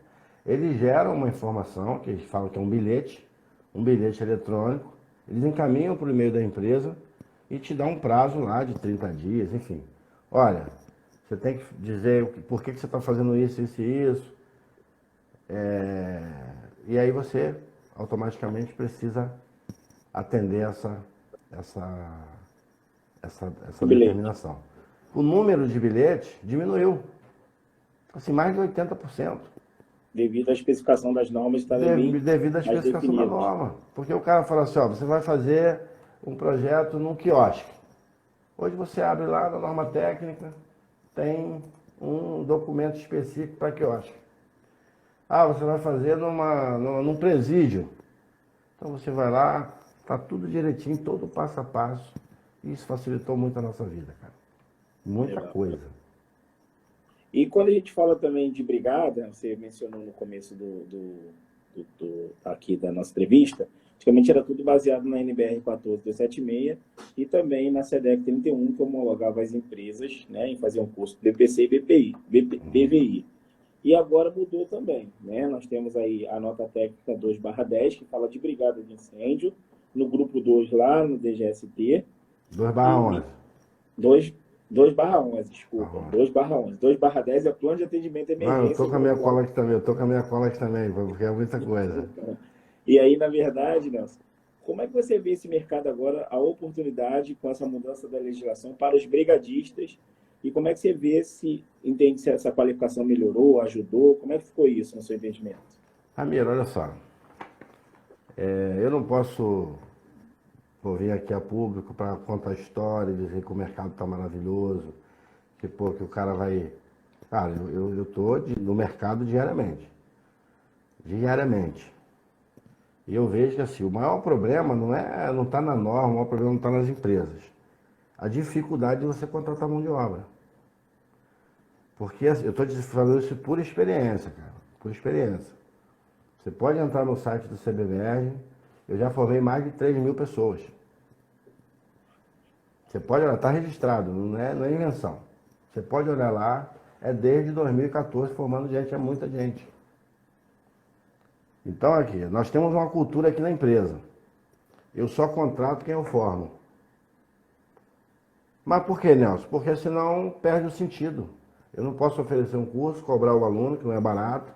eles geram uma informação, que eles falam que é um bilhete eletrônico, eles encaminham para o e-mail da empresa e te dão um prazo lá de 30 dias, enfim. Olha, você tem que dizer por que você está fazendo isso, isso e isso. E aí você automaticamente precisa atender essa determinação. O número de bilhetes diminuiu, assim, mais de 80%. Devido à especificação das normas estarem Devido à especificação da norma. Porque o cara fala assim, ó, você vai fazer um projeto num quiosque. Hoje você abre lá na norma técnica, tem um documento específico para quiosque. Ah, você vai fazer num presídio. Então você vai lá, tá tudo direitinho, todo passo a passo. E isso facilitou muito a nossa vida, cara. Muita coisa. E quando a gente fala também de brigada, você mencionou no começo aqui da nossa entrevista, antigamente era tudo baseado na NBR 14276 e também na SEDEC 31, que homologava as empresas, né, em fazer um curso BPC e BVI. E agora mudou também, né? Nós temos aí a nota técnica 2/10, que fala de brigada de incêndio, no grupo 2 lá no DGST. 2/11. 2/11, desculpa. 2/11. 2/10 é o plano de atendimento de emergência. Não, eu tô com a minha cola aqui também, porque é muita coisa. E aí, na verdade, Nelson, como é que você vê esse mercado agora, a oportunidade com essa mudança da legislação para os brigadistas? E como é que você vê entende se essa qualificação melhorou, ajudou? Como é que ficou isso no seu entendimento? Ramiro, olha só. Eu não posso vir aqui a público para contar história, dizer que o mercado está maravilhoso, que o cara vai... Cara, eu estou no mercado diariamente. Diariamente. E eu vejo que assim, o maior problema não está na norma, o maior problema não está nas empresas. A dificuldade de você contratar mão de obra. Porque assim, eu estou falando isso por experiência, cara. Por experiência. Você pode entrar no site do CBMERG, eu já formei mais de 3.000 pessoas. Você pode olhar, está registrado, não é invenção. Você pode olhar lá, é desde 2014 formando gente, é muita gente. Então aqui, nós temos uma cultura aqui na empresa. Eu só contrato quem eu formo. Mas por que, Nelson? Porque senão perde o sentido. Eu não posso oferecer um curso, cobrar o aluno, que não é barato.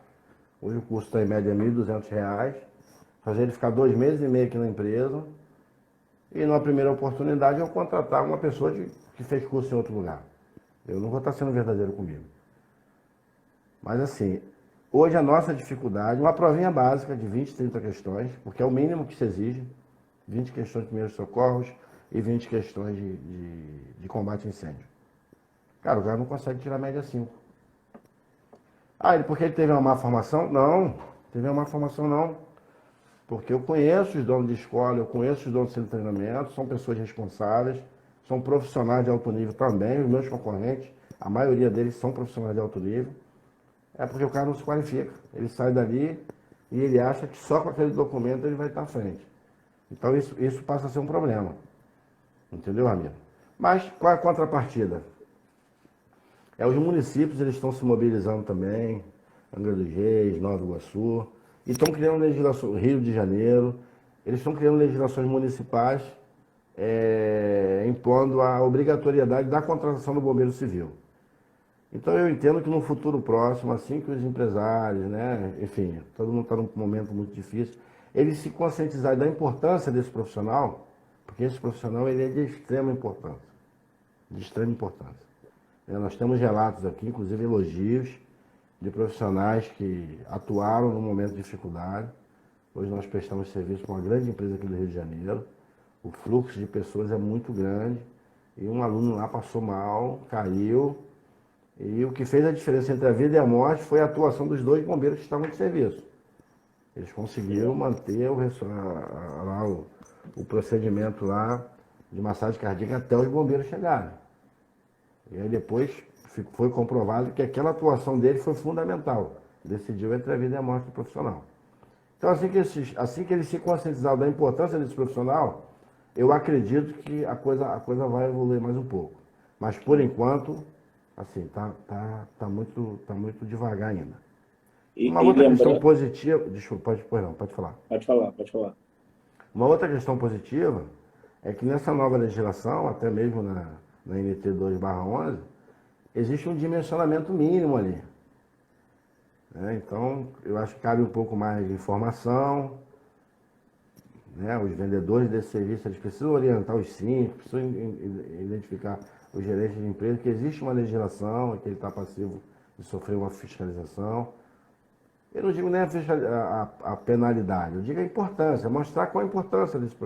Hoje o curso está em média R$ 1.200. Fazer ele ficar 2 meses e meio aqui na empresa. E numa primeira oportunidade eu contratar uma pessoa que fez curso em outro lugar. Eu não vou estar sendo verdadeiro comigo. Mas assim, Hoje a nossa dificuldade, uma provinha básica de 20, 30 questões, porque é o mínimo que se exige, 20 questões de primeiros socorros e 20 questões de combate a incêndio. Cara, o cara não consegue tirar a média 5. Ah, porque ele teve uma má formação? Não, teve uma má formação não. Porque eu conheço os donos de escola, eu conheço os donos de centro de treinamento, são pessoas responsáveis, são profissionais de alto nível também, os meus concorrentes, a maioria deles são profissionais de alto nível. É porque o cara não se qualifica. Ele sai dali e ele acha que só com aquele documento ele vai estar à frente. Então isso passa a ser um problema. Entendeu, amigo? Mas qual é a contrapartida? Os municípios eles estão se mobilizando também, Angra dos Reis, Nova Iguaçu, e estão criando legislação, Rio de Janeiro, eles estão criando legislações municipais impondo a obrigatoriedade da contratação do bombeiro civil. Então eu entendo que no futuro próximo, assim que os empresários, né, enfim, todo mundo está num momento muito difícil, eles se conscientizarem da importância desse profissional, porque esse profissional ele é de extrema importância, de extrema importância. Nós temos relatos aqui, inclusive elogios, de profissionais que atuaram no momento de dificuldade. Hoje nós prestamos serviço para uma grande empresa aqui do Rio de Janeiro. O fluxo de pessoas é muito grande. E um aluno lá passou mal, caiu. E o que fez a diferença entre a vida e a morte foi a atuação dos 2 bombeiros que estavam de serviço. Eles conseguiram manter o procedimento lá de massagem cardíaca até os bombeiros chegarem. E aí depois foi comprovado que aquela atuação dele foi fundamental. Decidiu entre a vida e a morte do profissional. Então, assim que ele se conscientizar da importância desse profissional, eu acredito que a coisa vai evoluir mais um pouco. Mas, por enquanto, assim, tá muito devagar ainda. Uma outra questão positiva... Desculpa, pode falar. Pode falar. Uma outra questão positiva é que nessa nova legislação, até mesmo na NT 2/11, existe um dimensionamento mínimo ali. Então, eu acho que cabe um pouco mais de informação. Os vendedores desse serviço eles precisam orientar os síndicos, precisam identificar os gerentes de empresa, que existe uma legislação, que ele está passivo de sofrer uma fiscalização. Eu não digo nem a penalidade, eu digo a importância, mostrar qual a importância desse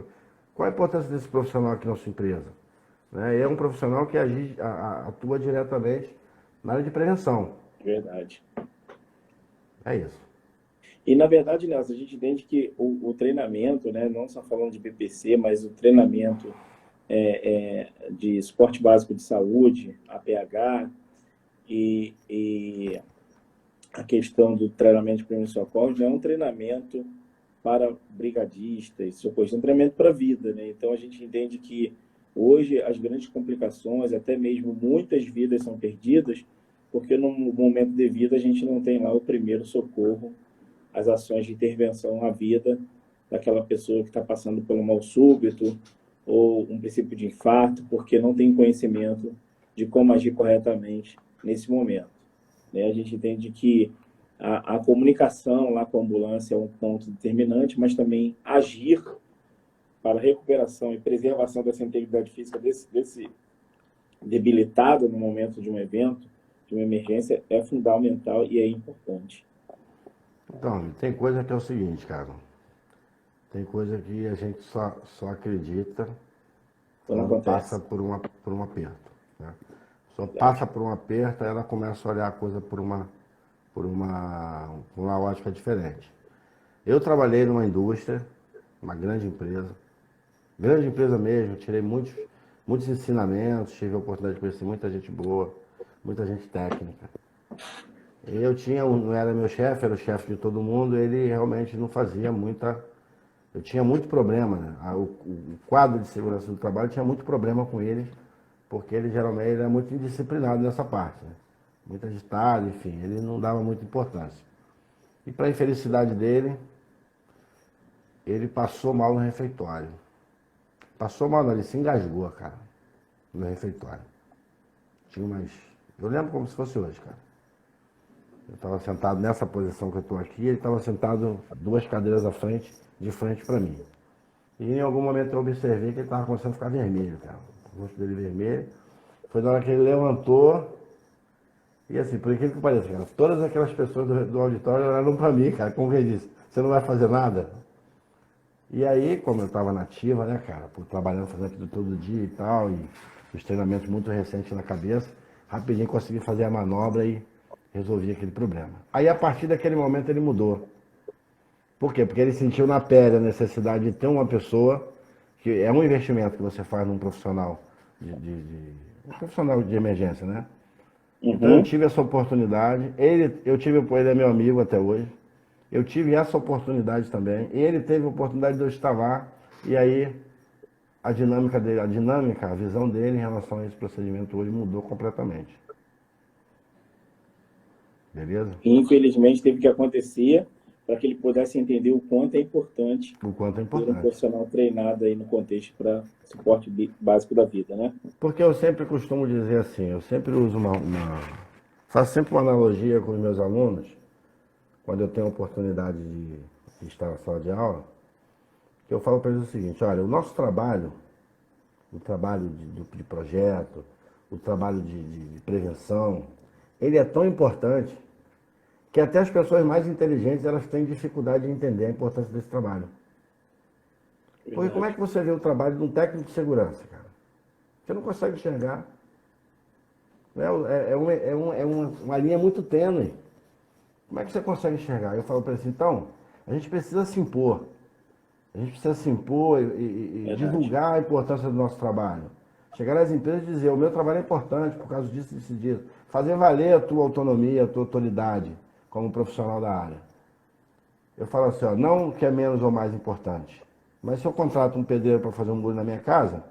profissional aqui na nossa empresa. É um profissional que atua diretamente na área de prevenção. Verdade. É isso. E, na verdade, Nelson, a gente entende que o treinamento, né, não só falando de PPC, mas o treinamento de esporte básico de saúde, APH, e a questão do treinamento de primeiros socorros não é um treinamento para brigadistas, socorristas, é um treinamento para a vida, né? Então, a gente entende que hoje as grandes complicações, até mesmo muitas vidas são perdidas, porque no momento devido a gente não tem lá o primeiro socorro, as ações de intervenção à vida daquela pessoa que está passando por um mal súbito ou um princípio de infarto, porque não tem conhecimento de como agir corretamente nesse momento. A gente entende que a comunicação lá com a ambulância é um ponto determinante, mas também agir para a recuperação e preservação dessa integridade física desse debilitado no momento de um evento, de uma emergência, é fundamental e é importante. Então, tem coisa que é o seguinte, cara. Tem coisa que a gente só acredita quando passa por um aperto. Né? Só passa por um aperto, aí ela começa a olhar a coisa por uma ótica diferente. Eu trabalhei numa indústria, uma grande empresa mesmo, tirei muitos ensinamentos, tive a oportunidade de conhecer muita gente boa, muita gente técnica. Não era meu chefe, era o chefe de todo mundo, ele realmente não fazia eu tinha muito problema, né? O quadro de segurança do trabalho tinha muito problema com ele, porque ele geralmente era muito indisciplinado nessa parte, né? Muito agitado, enfim, ele não dava muita importância. E para a infelicidade dele, ele passou mal no refeitório. Passou mal, não, ele se engasgou, cara, no refeitório. Eu lembro como se fosse hoje, cara. Eu estava sentado nessa posição que eu estou aqui, ele estava sentado 2 cadeiras à frente, de frente para mim. E em algum momento eu observei que ele estava começando a ficar vermelho, cara. O rosto dele vermelho. Foi na hora que ele levantou, E assim, por incrível que pareça, cara, todas aquelas pessoas do auditório olharam para mim, cara, como ele disse, você não vai fazer nada? E aí, como eu estava nativa, né, cara, por trabalhando, fazendo aquilo todo dia e tal, e os treinamentos muito recentes na cabeça, rapidinho consegui fazer a manobra e resolvi aquele problema. Aí, a partir daquele momento, ele mudou. Por quê? Porque ele sentiu na pele a necessidade de ter uma pessoa, que é um investimento que você faz num profissional um profissional de emergência, né? Então eu Uhum. tive essa oportunidade, ele é meu amigo até hoje, eu tive essa oportunidade também, e ele teve a oportunidade de eu estar lá, e aí a dinâmica dele, a visão dele em relação a esse procedimento hoje mudou completamente. Beleza? E, infelizmente, teve que acontecer para que ele pudesse entender o quanto é importante O quanto é ter um importante. profissional treinado aí no contexto para suporte básico da vida, né? Porque eu sempre costumo dizer assim, eu sempre uso faço sempre uma analogia com os meus alunos, quando eu tenho a oportunidade de estar na sala de aula, que eu falo para eles o seguinte, olha, o nosso trabalho, o trabalho de projeto, o trabalho de prevenção, ele é tão importante que até as pessoas mais inteligentes elas têm dificuldade de entender a importância desse trabalho. Porque como é que Verdade. você vê o trabalho de um técnico de segurança, cara? Você não consegue enxergar. Uma linha muito tênue. Como é que você consegue enxergar? Eu falo para eles, então, a gente precisa se impor. A gente precisa se impor e Verdade. divulgar a importância do nosso trabalho. Chegar nas empresas e dizer, o meu trabalho é importante por causa disso, disso, disso. Fazer valer a tua autonomia, a tua autoridade como profissional da área. Eu falo assim, ó, não que é menos ou mais importante, mas se eu contrato um pedreiro para fazer um muro na minha casa,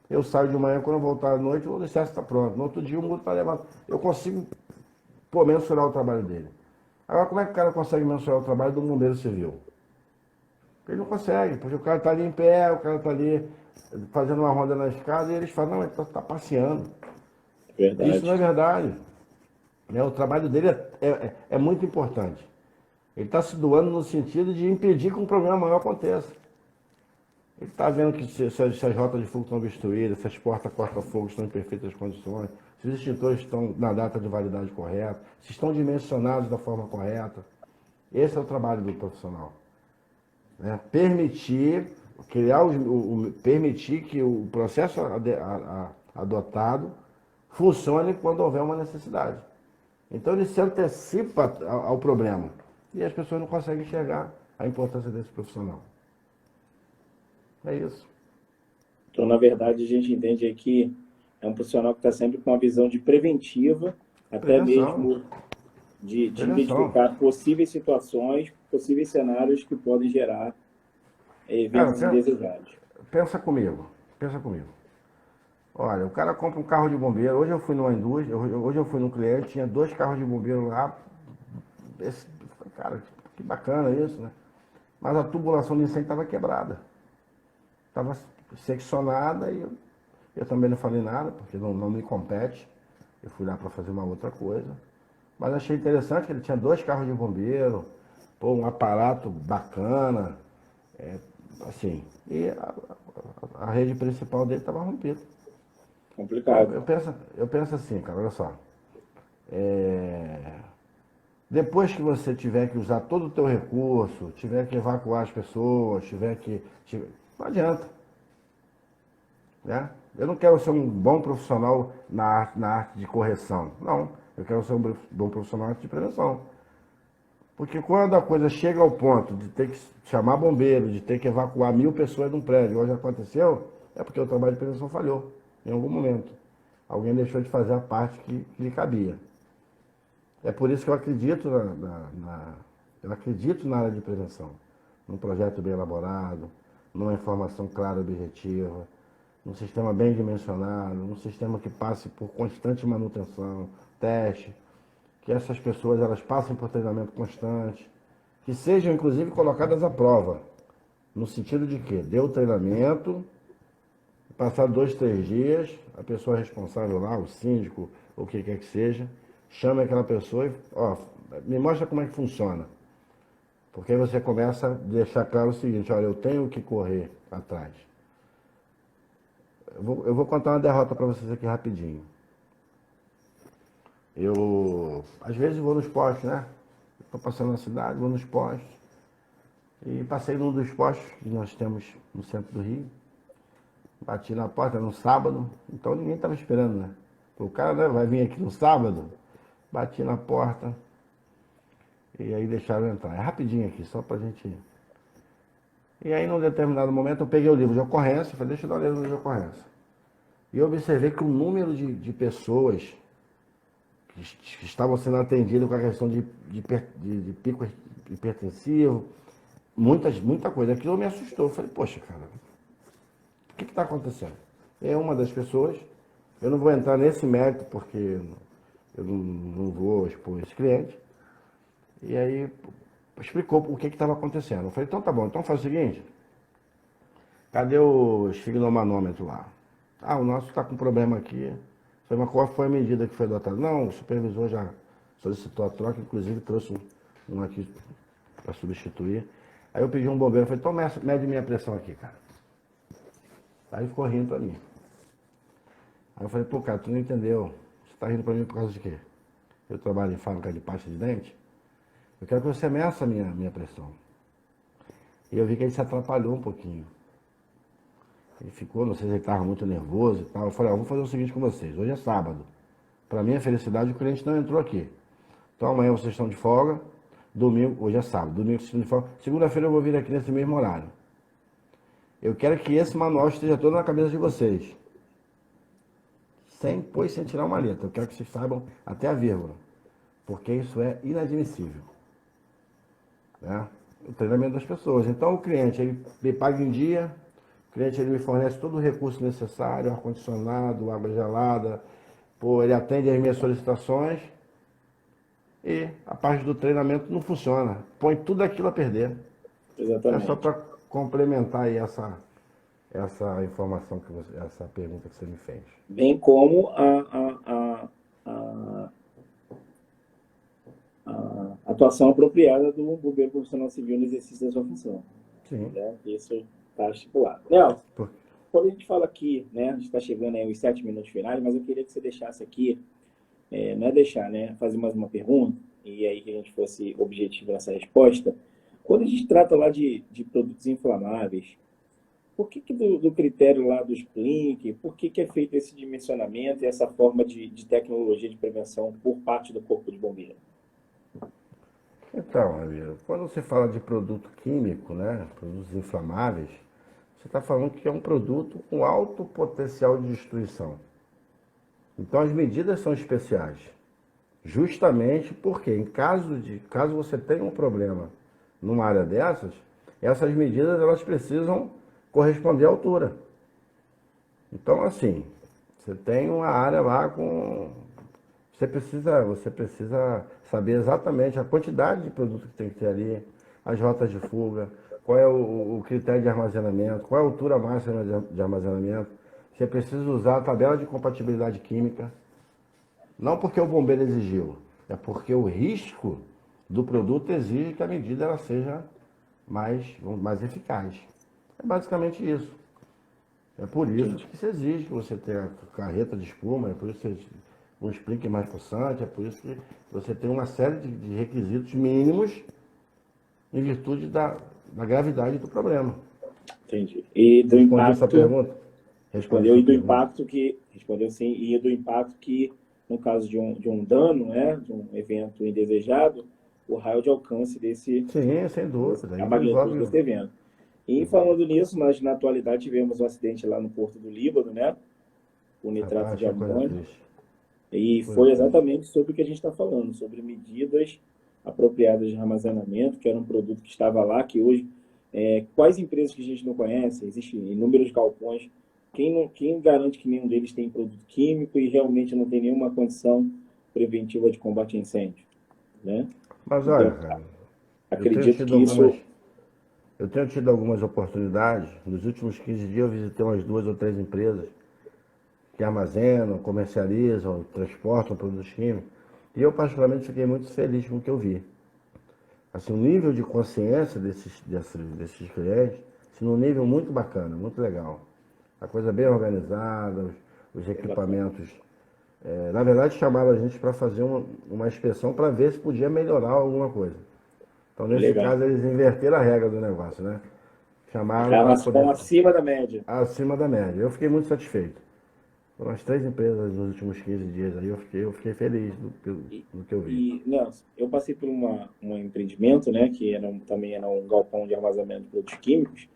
eu saio de manhã, quando eu voltar à noite, o alicerce está pronto. No outro dia o muro está levado. Eu consigo, pô, mensurar o trabalho dele. Agora, como é que o cara consegue mensurar o trabalho do bombeiro civil? Ele não consegue, porque o cara está ali em pé, o cara está ali fazendo uma ronda na escada e eles falam, não, ele está passeando. Isso não é Verdade. verdade. Né? O trabalho dele é muito importante. Ele está se doando no sentido de impedir que um problema maior aconteça. Ele está vendo que se as rotas de fogo estão obstruídas, se as portas corta-fogo estão em perfeitas condições, se os extintores estão na data de validade correta, se estão dimensionados da forma correta. Esse é o trabalho do profissional. Né? Permitir que o processo adotado funcione quando houver uma necessidade. Então ele se antecipa ao problema. E as pessoas não conseguem enxergar a importância desse profissional. É isso. Então, na verdade, a gente entende aí que é um profissional que está sempre com uma visão de preventiva, até Prevenção. mesmo de Prevenção. identificar possíveis situações, possíveis cenários que podem gerar Cara, eventos indesejados. pensa comigo. Pensa comigo. Olha, o cara compra um carro de bombeiro. Hoje eu fui numa indústria, hoje eu fui num cliente, tinha 2 carros de bombeiro lá. Esse, cara, que bacana isso, né? Mas a tubulação do incêndio estava quebrada. Estava seccionada e eu também não falei nada, porque não me compete. Eu fui lá para fazer uma outra coisa. Mas achei interessante que ele tinha 2 carros de bombeiro, pô, um aparato bacana, assim. E a rede principal dele estava rompida. Então, Complicado. eu penso assim, cara, olha só. É, depois que você tiver que usar todo o teu recurso, tiver que evacuar as pessoas, não adianta, né? Eu não quero ser um bom profissional na arte de correção. Não, eu quero ser um bom profissional na arte de prevenção. Porque quando a coisa chega ao ponto de ter que chamar bombeiro, de ter que evacuar 1.000 pessoas de um prédio, hoje aconteceu, é porque o trabalho de prevenção falhou em algum momento. Alguém deixou de fazer a parte que lhe cabia. É por isso que eu acredito eu acredito na área de prevenção, num projeto bem elaborado, numa informação clara e objetiva, num sistema bem dimensionado, num sistema que passe por constante manutenção, teste, que essas pessoas elas passem por treinamento constante, que sejam inclusive colocadas à prova, no sentido de que deu o treinamento, passar 2, 3 dias, a pessoa responsável lá, o síndico, ou o que quer que seja, chame aquela pessoa e, ó, me mostra como é que funciona. Porque aí você começa a deixar claro o seguinte, olha, eu tenho que correr atrás. Eu vou contar uma derrota para vocês aqui rapidinho. Eu, às vezes, vou nos postos, né? Estou passando na cidade, vou nos postos. E passei num dos postos que nós temos no centro do Rio. Bati na porta no sábado, então ninguém estava esperando, né? O cara, né, vai vir aqui no sábado. Bati na porta e aí deixaram eu entrar. É rapidinho aqui, só pra gente... E aí, num determinado momento, eu peguei o livro de ocorrência, falei, deixa eu dar o livro de ocorrência. E eu observei que o número de pessoas que estavam sendo atendidas com a questão de pico hipertensivo, muita coisa. Aquilo me assustou. Eu falei, poxa, cara, o que está acontecendo? É uma das pessoas, eu não vou entrar nesse mérito porque eu não vou expor esse cliente. E aí explicou o que estava acontecendo. Eu falei, então tá bom, então faz o seguinte, cadê o esfigmomanômetro lá? Ah, o nosso está com problema aqui. Falei, mas qual foi a medida que foi adotada? Não, o supervisor já solicitou a troca, inclusive trouxe um aqui para substituir. Aí eu pedi um bombeiro, falei, então mede minha pressão aqui, cara. Aí ficou rindo pra mim. Aí eu falei, pô, cara, tu não entendeu. Você tá rindo pra mim por causa de quê? Eu trabalho em fábrica de pasta de dente. Eu quero que você meça a minha pressão. E eu vi que ele se atrapalhou um pouquinho. Ele ficou, não sei se ele estava muito nervoso e tal. Eu falei, ó, vamos fazer o seguinte com vocês. Hoje é sábado. Para minha felicidade, o cliente não entrou aqui. Então amanhã vocês estão de folga. Domingo, hoje é sábado. Domingo vocês estão de folga. Segunda-feira eu vou vir aqui nesse mesmo horário. Eu quero que esse manual esteja todo na cabeça de vocês. Sem tirar uma letra. Eu quero que vocês saibam até a vírgula. Porque isso é inadmissível. Né? O treinamento das pessoas. Então o cliente, ele me paga em dia, o cliente ele me fornece todo o recurso necessário, ar-condicionado, água gelada, pô, ele atende às minhas solicitações e a parte do treinamento não funciona. Põe tudo aquilo a perder. Exatamente. É só para complementar aí essa informação, essa pergunta que você me fez. Bem como a atuação apropriada do bombeiro profissional civil no exercício da sua função. Sim. Né? Isso está estipulado. Nelson, Por... quando a gente fala aqui, né, a gente está chegando aí aos 7 minutos finais, mas eu queria que você deixasse aqui, não é deixar, né, fazer mais uma pergunta, e aí que a gente fosse objetivo nessa resposta. Quando a gente trata lá de produtos inflamáveis, por que do critério lá dos Plink, por que é feito esse dimensionamento e essa forma de tecnologia de prevenção por parte do Corpo de Bombeiro? Então, amigo, quando você fala de produto químico, né, produtos inflamáveis, você está falando que é um produto com alto potencial de destruição. Então as medidas são especiais. Justamente porque caso você tenha um problema numa área dessas, essas medidas elas precisam corresponder à altura. Então assim, você tem uma área lá com... Você precisa saber exatamente a quantidade de produto que tem que ter ali, as rotas de fuga, qual é o critério de armazenamento, qual é a altura máxima de armazenamento. Você precisa usar a tabela de compatibilidade química. Não porque o bombeiro exigiu, é porque o risco do produto exige que a medida ela seja mais eficaz. É basicamente isso. É por isso que se exige que você tenha carreta de espuma, é por isso que um sprinkler mais possante, é por isso que você tem uma série de requisitos mínimos em virtude da gravidade do problema. Entendi. E do impacto... essa pergunta? Respondeu, e do impacto que... Respondeu sim, e do impacto que, no caso de um dano, né, de um evento indesejado, o raio de alcance desse... Sim, sem dúvida. A magnitude desse evento. E falando nisso, nós na atualidade tivemos um acidente lá no Porto do Líbano, né? O nitrato de amônio. E foi exatamente sobre o que a gente está falando, sobre medidas apropriadas de armazenamento, que era um produto que estava lá, que hoje, quais empresas que a gente não conhece, existem inúmeros galpões, quem garante que nenhum deles tem produto químico e realmente não tem nenhuma condição preventiva de combate a incêndio, né? Mas olha, cara, acredito que isso... Eu tenho tido algumas oportunidades, nos últimos 15 dias eu visitei umas 2 ou 3 empresas, que armazenam, comercializam, transportam produtos químicos. E eu, particularmente, fiquei muito feliz com o que eu vi. Assim, o nível de consciência desses clientes, assim, num nível muito bacana, muito legal. A coisa bem organizada, os equipamentos Na verdade, chamaram a gente para fazer uma inspeção para ver se podia melhorar alguma coisa. Então, nesse Legal. caso, eles inverteram a regra do negócio, né? Chamaram para poder Reclamação acima da média. acima da média. Eu fiquei muito satisfeito. Foram as 3 empresas nos últimos 15 dias aí, eu fiquei feliz E, do que eu vi. Nelson, eu passei por um empreendimento, né, que também era um galpão de armazenamento de produtos químicos,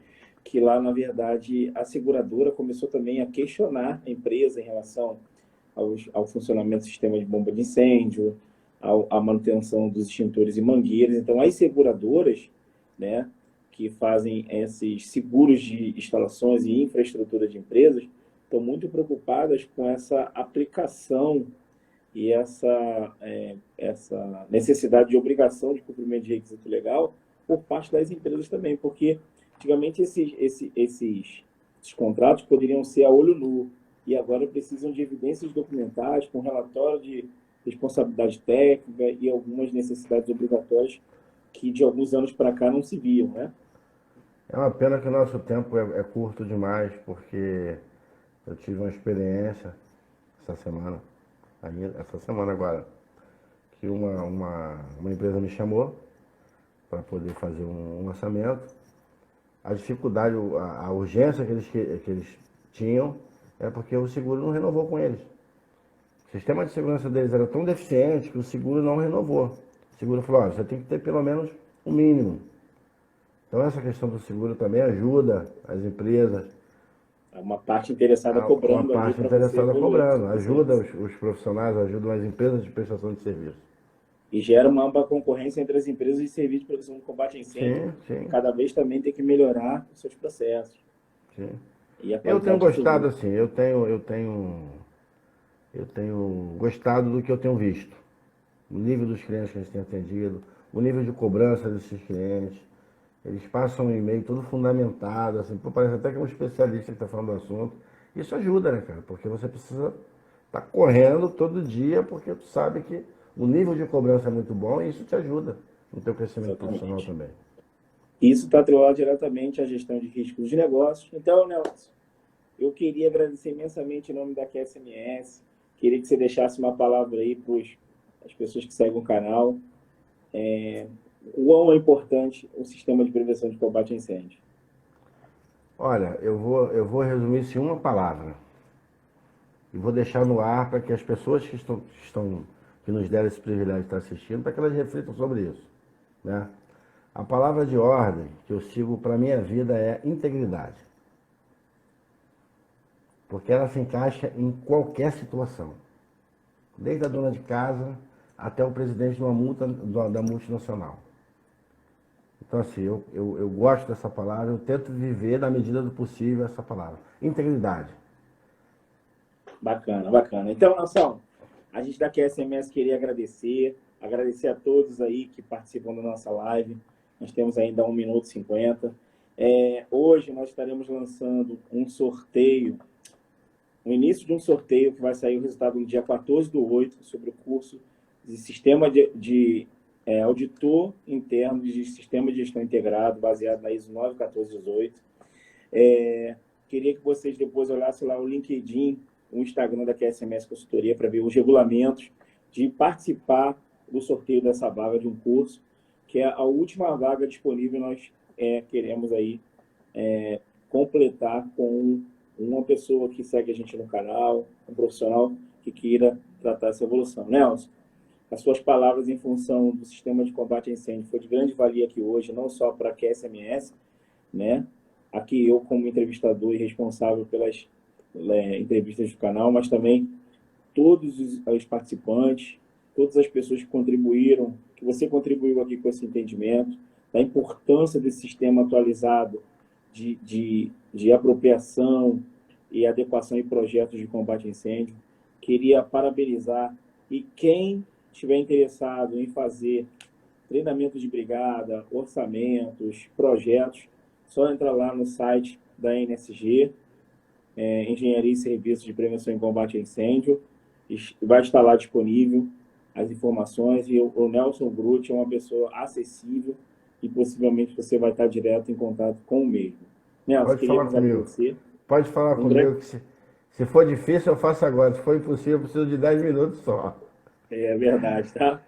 que lá, na verdade, a seguradora começou também a questionar a empresa em relação ao funcionamento do sistema de bomba de incêndio, à manutenção dos extintores e mangueiras. Então, as seguradoras, né, que fazem esses seguros de instalações e infraestrutura de empresas, estão muito preocupadas com essa aplicação e essa necessidade de obrigação de cumprimento de requisito legal por parte das empresas também, porque antigamente esses contratos poderiam ser a olho nu e agora precisam de evidências documentais com relatório de responsabilidade técnica e algumas necessidades obrigatórias que de alguns anos para cá não se viam, né? É uma pena que o nosso tempo é curto demais, porque eu tive uma experiência essa semana, essa semana agora, que uma empresa me chamou para poder fazer um lançamento. A dificuldade, a urgência que eles tinham é porque o seguro não renovou com eles. O sistema de segurança deles era tão deficiente que o seguro não renovou. O seguro falou, ó, você tem que ter pelo menos o mínimo. Então essa questão do seguro também ajuda as empresas, Uma parte interessada uma cobrando ali parte para você interessada evoluir. cobrando, ajuda os profissionais, ajuda as empresas de prestação de serviço. E gera uma ampla concorrência entre as empresas de serviço de proteção de combate a incêndio, Sim, sim, cada vez também tem que melhorar os seus processos sim. e a Eu tenho qualidade de gostado produto. assim, eu tenho gostado do que eu tenho visto. O nível dos clientes que a gente tem atendido, o nível de cobrança desses clientes. Eles passam um e-mail todo fundamentado, assim, pô, parece até que é um especialista que está falando do assunto. Isso ajuda, né, cara? Porque você precisa estar correndo todo dia, porque tu sabe que o nível de cobrança é muito bom e isso te ajuda no teu crescimento profissional Exatamente. também. Isso está atrelado diretamente à gestão de riscos de negócios. Então, Nelson, eu queria agradecer imensamente em nome da QSMS. Queria que você deixasse uma palavra aí para as pessoas que seguem o canal. O quão é importante o sistema de prevenção de combate a incêndio. Olha, eu vou resumir isso em uma palavra e vou deixar no ar para que as pessoas que nos deram esse privilégio de estar assistindo, para que elas reflitam sobre isso, né? A palavra de ordem que eu sigo para minha vida é integridade. Porque ela se encaixa em qualquer situação. Desde a dona de casa até o presidente de uma da multinacional. Então, assim, eu gosto dessa palavra, eu tento viver na medida do possível essa palavra. Integridade. Bacana, bacana. Então, Nação, a gente da QSMS queria agradecer a todos aí que participam da nossa live. Nós temos ainda 1 minuto e 50. Hoje nós estaremos lançando um sorteio, o início de um sorteio que vai sair o resultado no dia 14/8 sobre o curso de sistema de auditor interno de sistema de gestão integrado, baseado na ISO 914218. Queria que vocês depois olhassem lá o LinkedIn, o Instagram da QSMS Consultoria para ver os regulamentos de participar do sorteio dessa vaga de um curso, que é a última vaga disponível. Nós queremos aí completar com uma pessoa que segue a gente no canal, um profissional que queira tratar essa evolução. Nelson, as suas palavras em função do sistema de combate a incêndio foi de grande valia aqui hoje, não só para a QSMS, né? Aqui eu como entrevistador e responsável pelas entrevistas do canal, mas também todos os participantes, todas as pessoas que contribuíram, que você contribuiu aqui com esse entendimento, da importância desse sistema atualizado de apropriação e adequação em projetos de combate a incêndio. Queria parabenizar e quem estiver interessado em fazer treinamento de brigada, orçamentos, projetos, só entrar lá no site da NSG, Engenharia e Serviços de Prevenção e Combate a Incêndio, vai estar lá disponível as informações, e o Nelson Grutti é uma pessoa acessível e possivelmente você vai estar direto em contato com o mesmo. Nelson, Pode falar queríamos comigo. agradecer. Pode falar Um grande... comigo que Se for difícil, eu faço agora. Se for impossível, eu preciso de 10 minutos só. É verdade, tá? Tá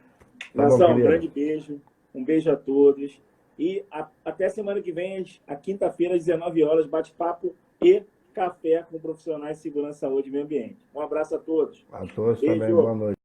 bom, Nação, um querido? grande beijo. Um beijo a todos. E até semana que vem, a quinta-feira, às 19 horas, bate-papo e café com profissionais de segurança, saúde e meio ambiente. Um abraço a todos. A todos também, Beijo. boa noite.